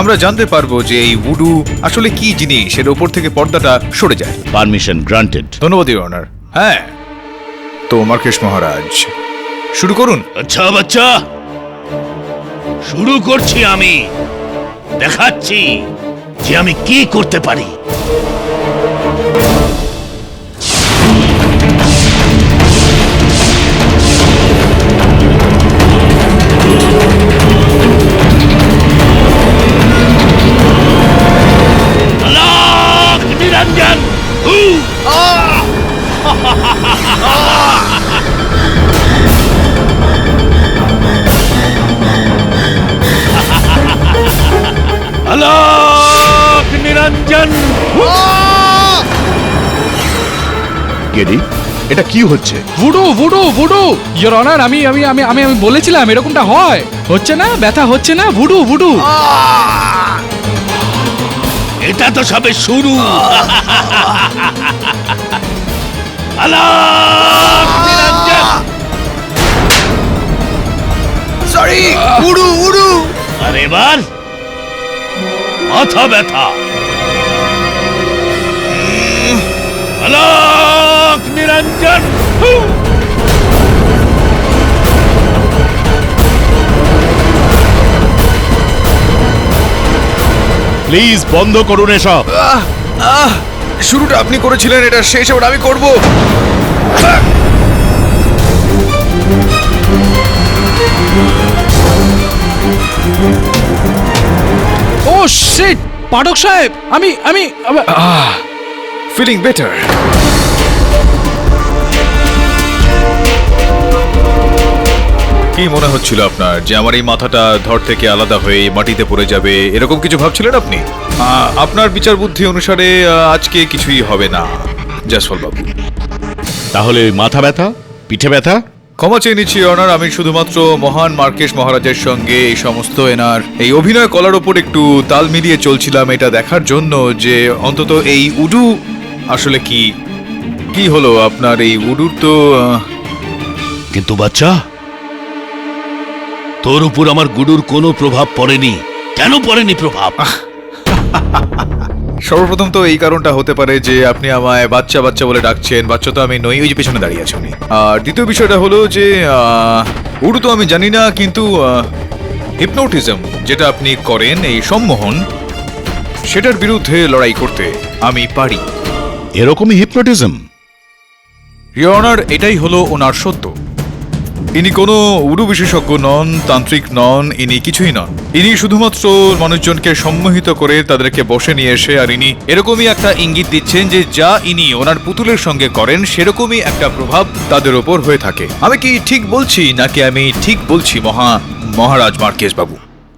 [SPEAKER 6] আমরা জানতে পারবো যে এই উডু আসলে কি জিনিস, এর উপর থেকে পর্দাটা সরে যায়।
[SPEAKER 4] Permission granted.
[SPEAKER 6] ধন্যবাদ ইওর অনার। হ্যাঁ, তো মার্কেশ মহারাজ শুরু করুন।
[SPEAKER 7] আচ্ছা বাচ্চা, শুরু করছি আমি। দেখাচ্ছি যে আমি কি করতে পারি। আলোক নিরঞ্জন, হু! আলোক নিরঞ্জন।
[SPEAKER 4] গেডি, এটা কি হচ্ছে?
[SPEAKER 5] ভুডু ইওর অনার, আমি বলেছিলাম এরকমটা হয়। হচ্ছে না, ব্যথা হচ্ছে না। ভুডু।
[SPEAKER 7] এটা তো সবে শুরু। আলোক নিরঞ্জন।
[SPEAKER 6] সরি, উডু।
[SPEAKER 7] আর এবার মাথা ব্যথা। আলোক নিরঞ্জন।
[SPEAKER 4] প্লিজ বন্ধ করুন এসব।
[SPEAKER 6] শুরুটা আপনি করেছিলেন, এটা শেষ এবার আমি করব।
[SPEAKER 5] ও শিট, পাঠক সাহেব, আমি
[SPEAKER 6] ফিলিং বেটার। কি মনে হচ্ছিল আপনার যে আমার এই মাথাটা ধর থেকে আলাদা হয়ে মাটিতে পড়ে যাবে, এরকম কিছু ভাবছিলেন আপনি? আপনার বিচার বুদ্ধি অনুসারে আজকে কিছুই হবে না জয়সওয়াল বাবু।
[SPEAKER 4] তাহলে মাথা ব্যথা, পিঠে ব্যথা?
[SPEAKER 6] ক্ষমা চেয়ে নিচ্ছি অনার, আমি শুধুমাত্র মহান মার্কেশ মহারাজের সঙ্গে এই সমস্ত এনার এই অভিনয় কলার ওপর একটু তাল মিলিয়ে চলছিলাম, এটা দেখার জন্য যে অন্তত এই উডু আসলে কি হলো আপনার এই উডুর। তো
[SPEAKER 7] কিন্তু বাচ্চা, তোর উপর আমার গুডুর কোনো প্রভাব পড়েনি। কেন পড়েনি প্রভাব?
[SPEAKER 6] সর্বপ্রথম তো এই কারণটা হতে পারে যে আপনি আমায় বাচ্চা বলে ডাকছেন। বাচ্চা তো আমি নই, ওই যে পেছনে দাঁড়িয়ে আছে উনি। আর দ্বিতীয় বিষয়টা হলো যে উডু তো আমি জানি না, কিন্তু হিপনোটিজম যেটা আপনি করেন, এই সম্মোহন, সেটার বিরুদ্ধে লড়াই করতে আমি পারি।
[SPEAKER 4] এরকমই হিপনোটিজম?
[SPEAKER 6] ইওর অনার, এটাই হলো ওনার সত্য। ইনি কোনো উডু বিশেষজ্ঞ নন, তান্ত্রিক নন, ইনি কিছুই নন। ইনি শুধুমাত্র মানুষজনকে সম্মোহিত করে তাদেরকে বসে নিয়ে এসে, আর ইনি এরকমই একটা ইঙ্গিত দিচ্ছেন যে যা ইনি ওনার পুতুলের সঙ্গে করেন সেরকমই একটা প্রভাব তাদের ওপর হয়ে থাকে। আমি কি ঠিক বলছি নাকি আমি ঠিক বলছি মহারাজ মার্কেশ বাবু?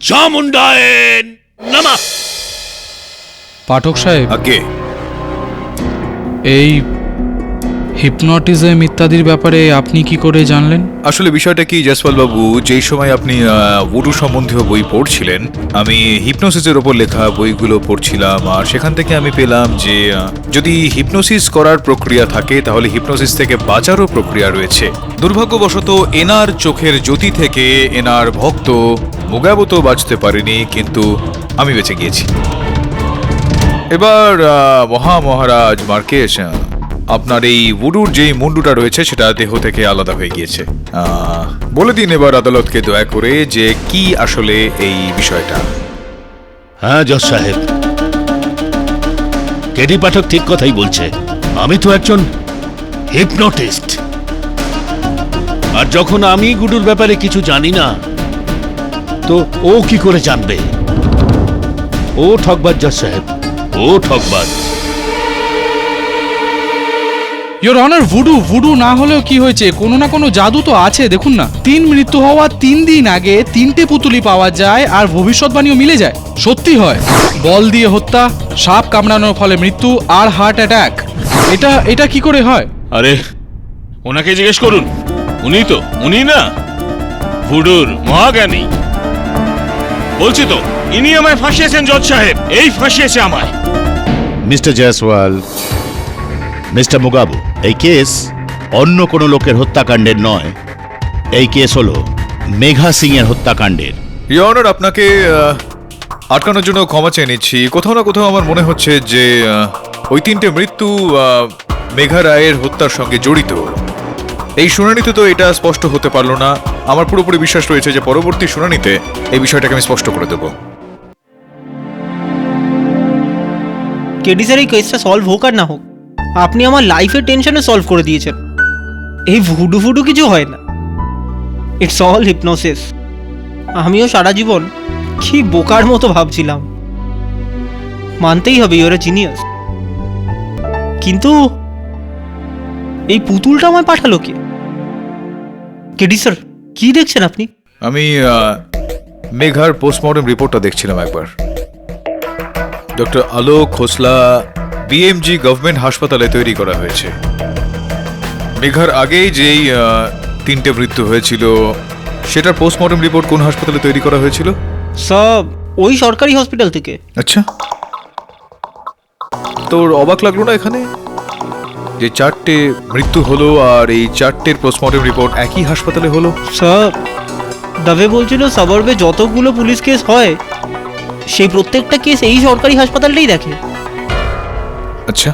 [SPEAKER 7] চামুন্ডায়েন নমঃ।
[SPEAKER 5] পাঠক সাহেব,
[SPEAKER 6] আগে
[SPEAKER 5] এই হিপনোটিজম ইত্যাদির ব্যাপারে আপনি কি করে জানলেন?
[SPEAKER 6] আসলে বিষয়টা কি জয়সওয়াল বাবু, যেই সময় আপনি উডু সম্বন্ধীয় বই পড়ছিলেন, আমি হিপনোসিসের ওপর লেখা বইগুলো পড়ছিলাম, আর সেখান থেকে আমি পেলাম যে যদি হিপনোসিস করার প্রক্রিয়া থাকে তাহলে হিপনোসিস থেকে বাঁচারও প্রক্রিয়া রয়েছে। দুর্ভাগ্যবশত এনার চোখের জ্যোতি থেকে এনার ভক্ত মুগাবো তো বাঁচতে পারেনি, কিন্তু আমি বেঁচে গিয়েছি। এবার মহারাজ মার্কেশ, আপনার এই উডুর যেই মুন্ডুটা রয়েছে সেটা দেহ থেকে আলাদা হয়ে গিয়েছে। বলে দিন এবার আদালতকে দয়া করে যে কি আসলে এই বিষয়টা।
[SPEAKER 7] হ্যাঁ জজ সাহেব, কেডি পাঠক ঠিক কথাই বলছে। আমি তো একজন হিপনোটিস্ট, আর যখন আমি গুডুর ব্যাপারে কিছু জানি না তো ও কি করে জানবে? ও ঠকবাজ জজ সাহেব, ও ঠকবাজ।
[SPEAKER 5] ইয়োর অনার, ভুডু না হলেও কি হয়েছে, কোনো না কোনো জাদু তো আছে। দেখুন না, 3 মৃত্যু হওয়ার 3 দিন আগে 3টে পুতুলি পাওয়া যায় আর ভবিষ্যৎবাণীও মিলে যায়, সত্যি হয়। বল দিয়ে হত্যা, সাপ কামড়ানোর ফলে মৃত্যু আর হার্ট অ্যাটাক, এটা কি করে হয়?
[SPEAKER 1] আরে ওনাকে জিজ্ঞেস করুন, উনি না ভুডুর মহাজ্ঞানী। বলছি তো, ইনি আমায় ফাঁসিয়েছেন জজ সাহেব, এই ফাঁসিয়েছে আমায়।
[SPEAKER 4] মিস্টার জয়সওয়াল, মিস্টার মুগাবু, এই কেস অন্য কোনো লোকের হত্যাকাণ্ডের নয়। এই কেস হলো মেঘা সিং এর হত্যাকাণ্ডের।
[SPEAKER 6] ইয়োর অনার, আপনাকে আটকানোর জন্য ক্ষমা চেয়ে নিচ্ছি। কোথাও না কোথাও আমার মনে হচ্ছে যে ওই 3টে মৃত্যু মেঘা রায়ের হত্যার সঙ্গে জড়িত। এই শুনানিতে তো এটা স্পষ্ট হতে পারলো না। আমার পুরোপুরি বিশ্বাস রয়েছে যে পরবর্তী শুনানিতে এই বিষয়টাকে আমি স্পষ্ট করে দেবো।
[SPEAKER 2] কেডি স্যার, এই কেসটা সলভ হোক আর না হোক, আপনি আমার লাইফের টেনশনে সলভ করে দিয়েছেন। এই ভুডু কিছু হয় না, ইটস অল হিপনোসিস। আমিও সারা জীবন কি বোকার মতো ভাবছিলাম। মানতেই হবে, ইউর এ জিনিয়াস। কিন্তু এই পুতুলটা আমায় পাঠালো কে? কেডি স্যার, কি দেখছেন আপনি?
[SPEAKER 6] আমি মেঘার পোস্টমর্টম রিপোর্টটা দেখছিলাম একবার। ডক্টর আলোক খোসলা বিএমজি গভর্নমেন্ট হাসপাতালে তৈরি করা হয়েছে। মেঘার আগেই যেই 3টে মৃত্যু হয়েছিল সেটার পোস্টমর্টম রিপোর্ট কোন হাসপাতালে তৈরি করা হয়েছিল?
[SPEAKER 2] সব ওই সরকারি হসপিটাল থেকে।
[SPEAKER 6] আচ্ছা, তোর অবাক লাগলো না এখানে যে 4টে মৃত্যু হলো আর এই 4টের পোস্টমর্টম রিপোর্ট একই হাসপাতালে হলো?
[SPEAKER 2] স্যার, দাবে বলছিল সাবর্বে যতগুলো পুলিশ কেস হয় সেই প্রত্যেকটা কেস এই সরকারি হাসপাতালটাই দেখে।
[SPEAKER 6] আচ্ছা,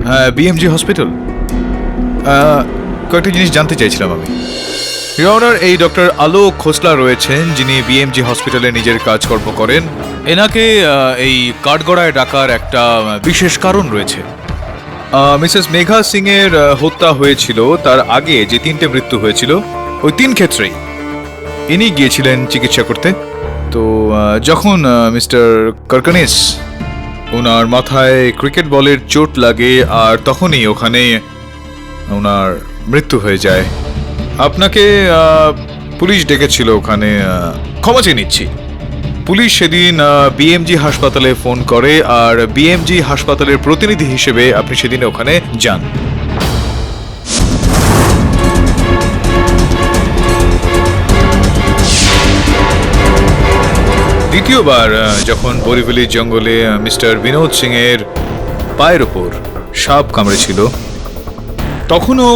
[SPEAKER 6] হ্যাঁ, বিএমজি হসপিটাল। কয়েকটা জিনিস জানতে চাইছিলাম আমি। ইয়োর অনার, এই ডক্টর আলোক খোসলা রয়েছেন যিনি বিএমজি হসপিটালে নিজের কাজকর্ম করেন। এনাকে এই কাঠগড়ায় ডাকার একটা বিশেষ কারণ রয়েছে। মিসেস মেঘা সিং এর হত্যা হয়েছিল তার আগে যে 3টে মৃত্যু হয়েছিল ওই 3 ক্ষেত্রেই ইনি গিয়েছিলেন চিকিৎসা করতে। তো যখন মিস্টার কারকানিস ওনার মাথায় ক্রিকেট বলের চোট লাগে আর তখনই ওখানে ওনার মৃত্যু হয়ে যায়। আপনাকে পুলিশ ডেকেছিল ওখানে। ক্ষমা চেয়ে নিচ্ছি, পুলিশ সেদিন বিএমজি হাসপাতালে ফোন করে আর বিএমজি হাসপাতালের প্রতিনিধি হিসেবে আপনি সেদিন ওখানে যান। দ্বিতীয়বার যখন বরিভেলির জঙ্গলে মিস্টার বিনোদ সিং এর পায়ের ওপর সাপ কামড়েছিল তখনও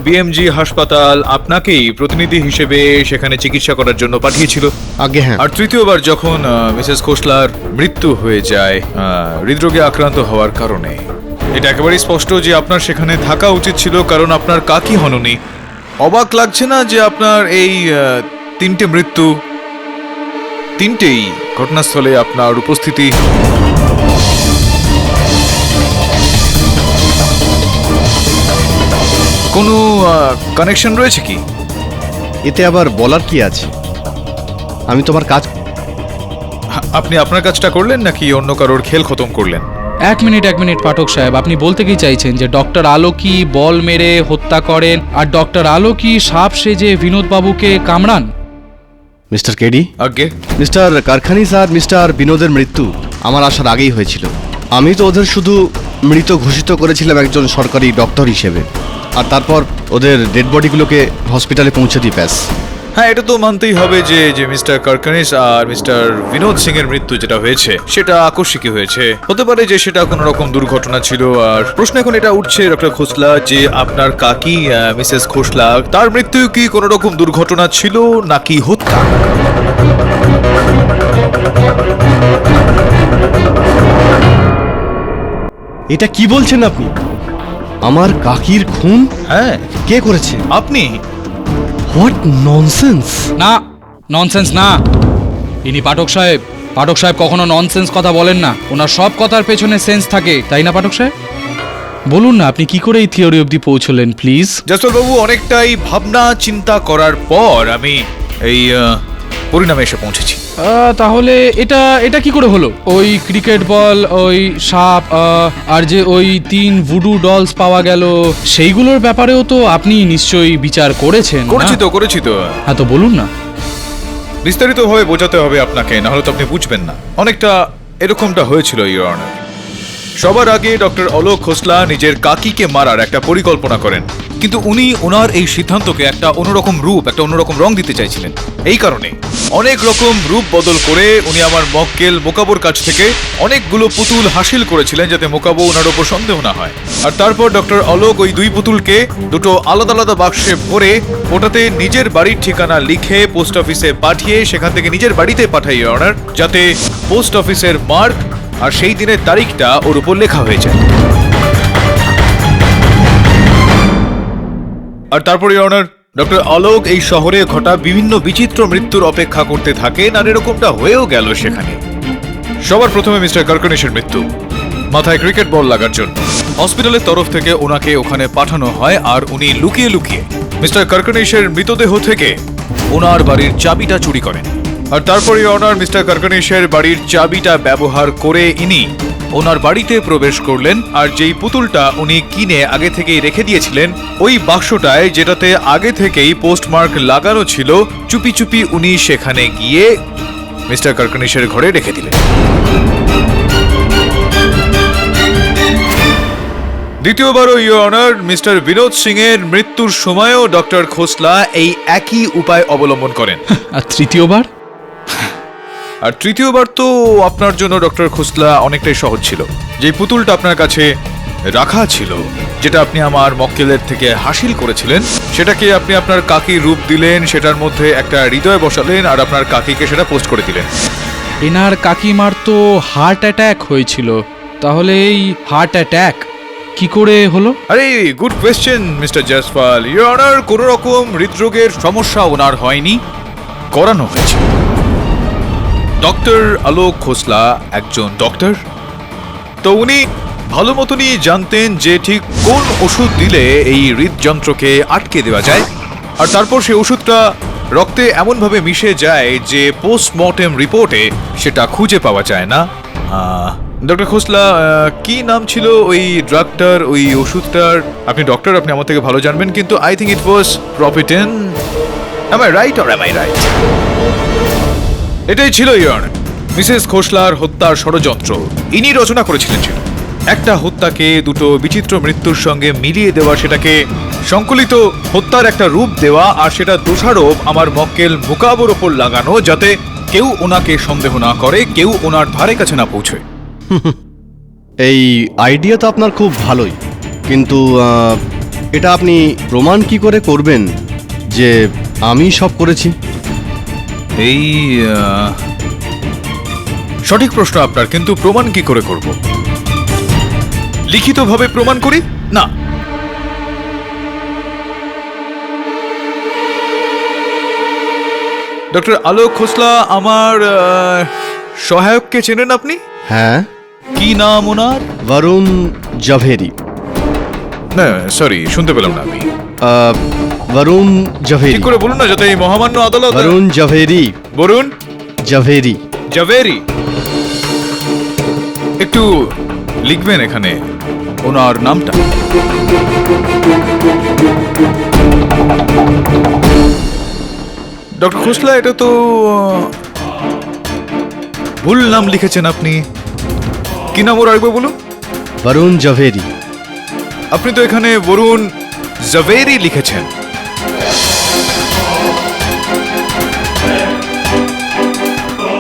[SPEAKER 6] বিএমজি হাসপাতাল আপনাকেই প্রতিনিধি হিসেবে সেখানে চিকিৎসা করার জন্য পাঠিয়েছিল।
[SPEAKER 11] আগে হ্যাঁ।
[SPEAKER 6] আর তৃতীয়বার যখন মিসেস খোসলার মৃত্যু হয়ে যায় হৃদরোগে আক্রান্ত হওয়ার কারণে, এটা একেবারেই স্পষ্ট যে আপনার সেখানে থাকা উচিত ছিল, কারণ আপনার কাকি হননি। অবাক লাগছে না যে আপনার এই 3টে মৃত্যু, 3টেই ঘটনাস্থলে আপনার উপস্থিতি। কোনো কানেকশন রয়েছে কি?
[SPEAKER 11] এতে আবার বলার কি আছে? আমি তোমার কাজ।
[SPEAKER 6] আপনি আপনার কাজটা করলেন নাকি অন্য কারোর খেল খতম করলেন?
[SPEAKER 5] এক মিনিট পাঠক সাহেব, আপনি বলতে কি চাইছেন যে ডক্টর আলোকই বল মেরে হত্যা করেন আর ডক্টর আলোকই সাপ সেজে বিনোদ বাবুকে কামড়ান?
[SPEAKER 11] মিস্টার কেডি,
[SPEAKER 6] আগে
[SPEAKER 11] মিস্টার কারখানিস আর মিস্টার বিনোদের মৃত্যু আমার আসার আগেই হয়েছিল। আমি তো ওদের শুধু মৃত ঘোষিত করেছিলাম একজন সরকারি ডক্টর হিসেবে, আর তারপর ওদের ডেড বডিগুলোকে হসপিটালে পৌঁছে দিই, ব্যাস।
[SPEAKER 6] হ্যাঁ, এটা তো মানতেই হবে যে মিস্টার কারকানিস আর মিস্টার বিনোদ সিং এর মৃত্যু যেটা হয়েছে সেটা আকস্মিকই হয়েছে। হতে পারে যে সেটা কোনো রকম দুর্ঘটনা ছিল। আর প্রশ্ন এখন এটা উঠছে ডক্টর খোসলা যে আপনার কাকি মিসেস খোসলা, তার মৃত্যু কি কোনো রকম দুর্ঘটনা ছিল নাকি হত্যা?
[SPEAKER 11] এটা কি বলছেন আপনি? আমার কাকির খুন?
[SPEAKER 6] হ্যাঁ।
[SPEAKER 11] কে করেছে?
[SPEAKER 6] আপনি?
[SPEAKER 11] What nonsense!
[SPEAKER 5] না, ননসেন্স না। ইনি পাঠক সাহেব কখনো ননসেন্স কথা বলেন না। ওনার সব কথার পেছনে সেন্স থাকে, তাই না পাঠক সাহেব? বলুন না আপনি কি করে এই থিওরি অবধি পৌঁছলেন প্লিজ।
[SPEAKER 6] জয়সওয়াল বাবু, অনেকটাই ভাবনা চিন্তা করার পর আমি এই পরিণামে এসে পৌঁছেছি।
[SPEAKER 5] তাহলে এটা এটা কি করে হলো? ওই ক্রিকেট বল, ওই সাপ, আর যে ওই 3 ভুডু ডলস পাওয়া গেল, সেইগুলোর ব্যাপারেও তো আপনি নিশ্চয়ই বিচার করেছেন।
[SPEAKER 6] করেছি তো।
[SPEAKER 5] হ্যাঁ, তো বলুন না।
[SPEAKER 6] বিস্তারিতভাবে বোঝাতে হবে আপনাকে, নাহলে তো আপনি বুঝবেন না। অনেকটা এরকমটা হয়েছিল ইওর অনার। সবার আগে ডক্টর অলোক খোসলা নিজের কাকিকে মারার একটা পরিকল্পনা করেন, কিন্তু উনি ওনার এই সিদ্ধান্তকে একটা অন্যরকম রূপ, একটা অন্যরকম রং দিতে চাইছিলেন। এই কারণে অনেক রকম রূপ বদল করে উনি আমার মক্কেল মোকাবোর কাছ থেকে অনেকগুলো পুতুল হাসিল করেছিলেন, যাতে মোকাবো ওনার ওপর সন্দেহ না হয়। আর তারপর ডক্টর অলোক ওই 2 পুতুলকে দুটো আলাদা আলাদা বাক্সে ভরে ওটাতে নিজের বাড়ির ঠিকানা লিখে পোস্ট অফিসে পাঠিয়ে সেখান থেকে নিজের বাড়িতে পাঠাই অনার, যাতে পোস্ট অফিসের মার্ক আর সেই দিনের তারিখটা ওর উপর লেখা হয়ে যায়। আর তারপরে অনার ডক্টর অলোক এই শহরে ঘটা বিভিন্ন বিচিত্র মৃত্যুর অপেক্ষা করতে থাকেন, আর এরকমটা হয়েও গেল সেখানে। সবার প্রথমে মিস্টার কার্কনিশের মৃত্যু, মাথায় ক্রিকেট বল লাগার জন্য। হসপিটালের তরফ থেকে ওনাকে ওখানে পাঠানো হয়, আর উনি লুকিয়ে লুকিয়ে মিস্টার কার্কনিশের মৃতদেহ থেকে ওনার বাড়ির চাবিটা চুরি করেন। আর তারপরে অনার মিস্টার কার্কনিশের বাড়ির চাবিটা ব্যবহার করে ইনি ওনার বাড়িতে প্রবেশ করলেন, আর যেই পুতুলটা উনি কিনে আগে থেকেই রেখে দিয়েছিলেন ওই বাক্সটায়, যেটাতে আগে থেকেই পোস্টমার্ক লাগানো ছিল, চুপি চুপি উনি সেখানে গিয়ে মিস্টার কার্কনিশের ঘরে রেখে দিলেন। দ্বিতীয়বারও your honour mister Binod Singh এর মৃত্যুর সময়ও ডক্টর খোসলা এই একই উপায় অবলম্বন করেন।
[SPEAKER 5] আর তৃতীয়বার?
[SPEAKER 6] আর তৃতীয়বার তো আপনার জন্য ডক্টর খোসলা অনেকটাই সহজ ছিল। যে পুতুলটা আপনার কাছে রাখা ছিল, যেটা আপনি আমার মক্কেলের থেকে হাসিল করেছিলেন, সেটাকে আপনি আপনার কাকির রূপ দিলেন, সেটার মধ্যে একটা হৃদয় বসালেন, আর আপনার কাকিকে সেটা পোস্ট করে দিলেন।
[SPEAKER 5] এনার কাকিমার তো হার্ট অ্যাটাক হয়েছিল, তাহলে এই হার্ট অ্যাটাক কি করে হলো?
[SPEAKER 6] আরে good question mister Jaiswal. Your honour, কোন রকম হৃদরোগের সমস্যা ওনার হয়নি, করানো হয়েছে। ডক্টর আলোক খোসলা একজন ডক্টর, তো উনি ভালো মতনই জানতেন যে ঠিক কোন ওষুধ দিলে এই হৃদযন্ত্রকে আটকে দেওয়া যায়, আর তারপর সেই ওষুধটা রক্তে এমনভাবে মিশে যায় যে পোস্টমর্টেম রিপোর্টে সেটা খুঁজে পাওয়া যায় না। ডক্টর খোসলা, কি নাম ছিল ওই ড্রাগটার, ওই ওষুধটার? আপনি ডক্টর, আপনি আমার থেকে ভালো জানবেন, কিন্তু আই থিঙ্ক ইট ওয়াজ প্রপিটেন। Am I right or am I right? এটাই ছিল ইওর মিসেস খোসলার হত্যার ষড়যন্ত্র। ইনি রচনা করেছিলেন ছিল একটা হত্যাকে দুটো বিচিত্র মৃত্যুর সঙ্গে মিলিয়ে দেওয়া, সেটাকে সংকলিত হত্যার একটা রূপ দেওয়া, আর সেটা দোষারোপ আমার মক্কেল মুকাবর ওপর লাগানো, যাতে কেউ ওনাকে সন্দেহ না করে, কেউ ওনার ধারে কাছে না পৌঁছয়।
[SPEAKER 11] এই আইডিয়া তো আপনার খুব ভালোই, কিন্তু এটা আপনি প্রমাণ কি করে করবেন যে আমি সব করেছি?
[SPEAKER 6] এই সঠিক প্রশ্ন আপনার, কিন্তু প্রমাণ কি করে করব? লিখিতভাবে প্রমাণ করি না। ডক্টর আলোক খোসলা আমার সহায়ককে চেনেন আপনি?
[SPEAKER 11] হ্যাঁ।
[SPEAKER 6] কি নাম ওনার?
[SPEAKER 11] বরুণ জাভেরি।
[SPEAKER 6] না সরি, শুনতে পেলাম না আমি।
[SPEAKER 11] বরুণ জাভেরি।
[SPEAKER 6] ঠিক করে বলুন না, যাতে এই মহামান্য আদালত।
[SPEAKER 11] বরুণ জাভেরি।
[SPEAKER 6] বরুণ
[SPEAKER 11] জাভেরি।
[SPEAKER 6] জাভেরি। একটু লিখবেন এখানে ওনার নামটা। ডক্টর খোসলা, এটা তো ভুল নাম লিখেছেন আপনি। কি নাম ওর আরেকবার বলুন?
[SPEAKER 11] বরুণ জাভেরি।
[SPEAKER 6] আপনি তো এখানে বরুণ জাভেরি লিখেছেন।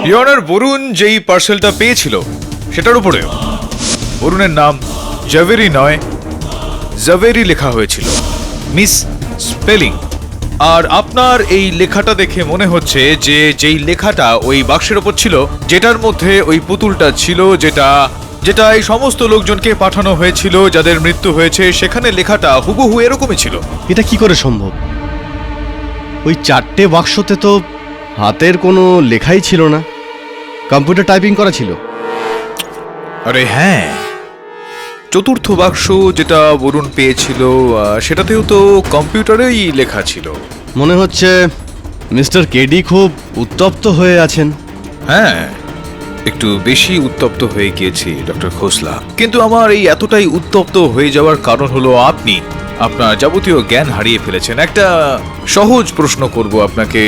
[SPEAKER 6] ইওর অনার, বরুণ যেই পার্সেলটা পেয়েছিল সেটার উপরে বরুণের নাম জাভেরি নয়, জাভেরি লেখা হয়েছিল, মিস স্পেলিং। আর আপনার এই লেখাটা দেখে মনে হচ্ছে যে যেই লেখাটা ওই বাক্সের ওপর ছিল, যেটার মধ্যে ওই পুতুলটা ছিল, যেটা এই সমস্ত লোকজনকে পাঠানো হয়েছিল যাদের মৃত্যু হয়েছে, সেখানে লেখাটা হুবহু এরকমই ছিল।
[SPEAKER 11] এটা কি করে সম্ভব? ওই 4টে বাক্সতে তো হাতের কোনো লেখাই ছিল না, কম্পিউটার টাইপিং করা ছিল।
[SPEAKER 6] আরে হ্যাঁ, চতুর্থ বাক্স যেটা বরুণ পেয়েছিল সেটাতেও তো কম্পিউটারেই লেখা ছিল।
[SPEAKER 11] মনে হচ্ছে মিস্টার কেডি খুব উত্তপ্ত হয়ে আছেন।
[SPEAKER 6] হ্যাঁ, একটু বেশি উত্তপ্ত হয়ে গিয়েছি ডক্টর খোসলা, কিন্তু আমার এই এতটাই উত্তপ্ত হয়ে যাওয়ার কারণ হলো আপনি আপনার যাবতীয় জ্ঞান হারিয়ে ফেলেছেন। একটা সহজ প্রশ্ন করব আপনাকে।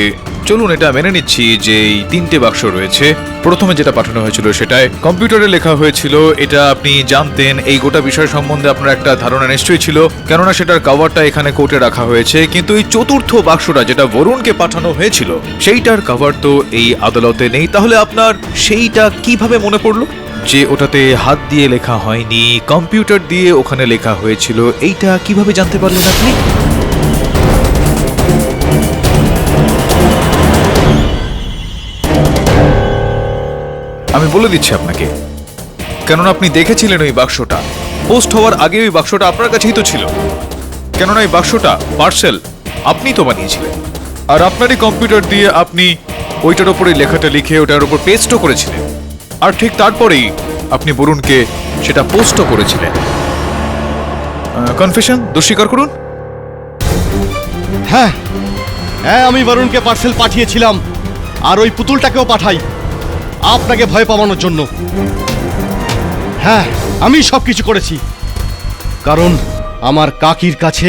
[SPEAKER 6] চলুন, এটা মেনে নিচ্ছি যে এই 3টে বাক্স রয়েছে। প্রথমে যেটা পাঠানো হয়েছিল সেটায় কম্পিউটারে লেখা হয়েছিল, এটা আপনি জানতেন। এই গোটা বিষয় সম্বন্ধে আপনার একটা ধারণা নিশ্চয়ই ছিল, কেননা সেটার কভারটা এখানে কোর্টে রাখা হয়েছে। কিন্তু এই চতুর্থ বাক্সটা যেটা বরুণকে পাঠানো হয়েছিল, সেইটার কভার তো এই আদালতে নেই। তাহলে আপনার সেইটা কিভাবে মনে পড়লো যে ওটাতে হাত দিয়ে লেখা হয়নি, কম্পিউটার দিয়ে ওখানে লেখা হয়েছিল? এইটা কিভাবে জানতে পারলেন আপনি? আমি বলে দিচ্ছি আপনাকে, কেননা আপনি দেখেছিলেন ওই বাক্সটা। পোস্ট হওয়ার আগে ওই বাক্সটা আপনার কাছেই তো ছিল, কেননা এই বাক্সটা পার্সেল আপনি তো বানিয়েছিলেন। আর আপনারই কম্পিউটার দিয়ে আপনি ওইটার ওপরে লেখাটা লিখে ওটার উপর পেস্টও করেছিলেন। আর ঠিক তারপরেই আপনি বরুণকে সেটা পোস্টও করেছিলেন। কনফেশন, দোষ স্বীকার করুন।
[SPEAKER 11] হ্যাঁ হ্যাঁ, আমি বরুণকে পার্সেল পাঠিয়েছিলাম, আর ওই পুতুলটাকেও পাঠাই আপনাকে ভয় পাওয়ানোর জন্য। হ্যাঁ, আমি সব কিছু করেছি, কারণ আমার কাকির কাছে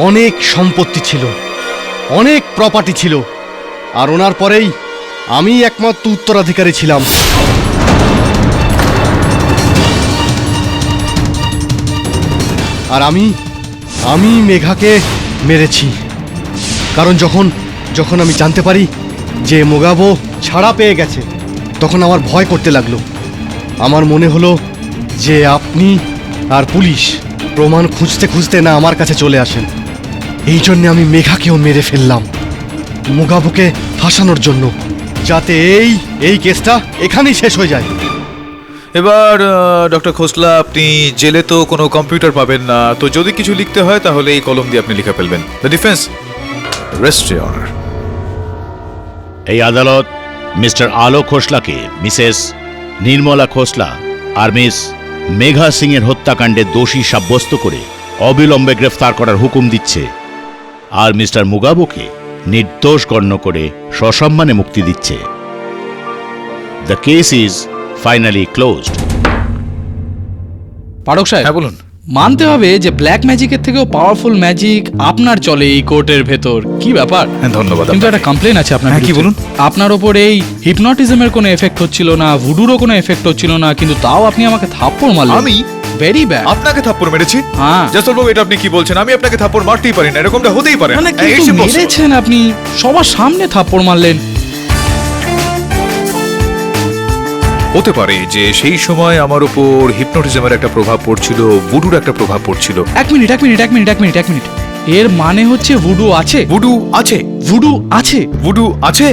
[SPEAKER 11] অনেক সম্পত্তি ছিল, অনেক প্রপার্টি ছিল, আর ওনার পরেই আমি একমাত্র উত্তরাধিকারী ছিলাম। আর আমি মেঘাকে মেরেছি, কারণ যখন আমি জানতে পারি যে মোগাবো ছাড়া পেয়ে গেছে, তখন আমার ভয় করতে লাগলো। আমার মনে হলো যে আপনি আর পুলিশ প্রমাণ খুঁজতে খুঁজতে না আমার কাছে চলে আসেন। এই জন্যে আমি মেঘাকেও মেরে ফেললাম, মোগাবোকে ফাঁসানোর জন্য, যাতে এই কেসটা এখানেই শেষ হয়ে যায়।
[SPEAKER 6] এবার ডক্টর খোসলা, আপনি জেলে তো কোনো কম্পিউটার পাবেন না, তো যদি কিছু লিখতে হয় তাহলে এই কলম দিয়ে আপনি লিখে ফেলবেন। The defence, rest your honour.
[SPEAKER 4] এই আদালত মিস্টার আলোক খোসলাকে মিসেস নির্মলা খোসলা আর মিস মেঘা সিং এর হত্যাকাণ্ডে দোষী সাব্যস্ত করে অবিলম্বে গ্রেফতার করার হুকুম দিচ্ছে, আর মিস্টার মুগাবোকে নির্দোষ গণ্য করে সসম্মানে মুক্তি দিচ্ছে। The case is finally closed.
[SPEAKER 5] Parak sahib,
[SPEAKER 6] হ্যাঁ বলুন।
[SPEAKER 5] মানতে হবে যে ব্ল্যাক ম্যাজিকের থেকেও পাওয়ারফুল ম্যাজিক আপনার চলে এই কোর্টের ভেতর। কি ব্যাপার?
[SPEAKER 6] হ্যাঁ, ধন্যবাদ।
[SPEAKER 5] কিন্তু একটা কমপ্লেন আছে আপনার।
[SPEAKER 6] হ্যাঁ, কি বলুন?
[SPEAKER 5] আপনার ওপর এই হিপনোটিজমের কোনো এফেক্ট হচ্ছিল না, ভুডুরও কোনো এফেক্ট হচ্ছিল না, কিন্তু তাও আপনি আমাকে থাপ্পড় মারলেন।
[SPEAKER 6] আমি
[SPEAKER 5] ভেরি ব্যাড।
[SPEAKER 6] আপনাকে থাপ্পড় মেরেছি?
[SPEAKER 5] হ্যাঁ।
[SPEAKER 6] জাসল বাবু, এটা আপনি কি বলছেন? আমি আপনাকে থাপ্পড় মারতেই পারি না, এরকমটা হতেই পারে না।
[SPEAKER 5] মানে কিন্তু মেরেছেন আপনি, সবার সামনে থাপ্পড় মারলেন।
[SPEAKER 6] হতে পারে যে সেই সময় আমার উপর হিপনোটিজমের একটা প্রভাব পড়ছিল, ভুডুর একটা প্রভাব পড়ছিল।
[SPEAKER 5] এক মিনিট। এর মানে হচ্ছে ভুডু আছে?
[SPEAKER 6] ভুডু আছে?
[SPEAKER 5] ভুডু আছে?
[SPEAKER 6] ভুডু আছে?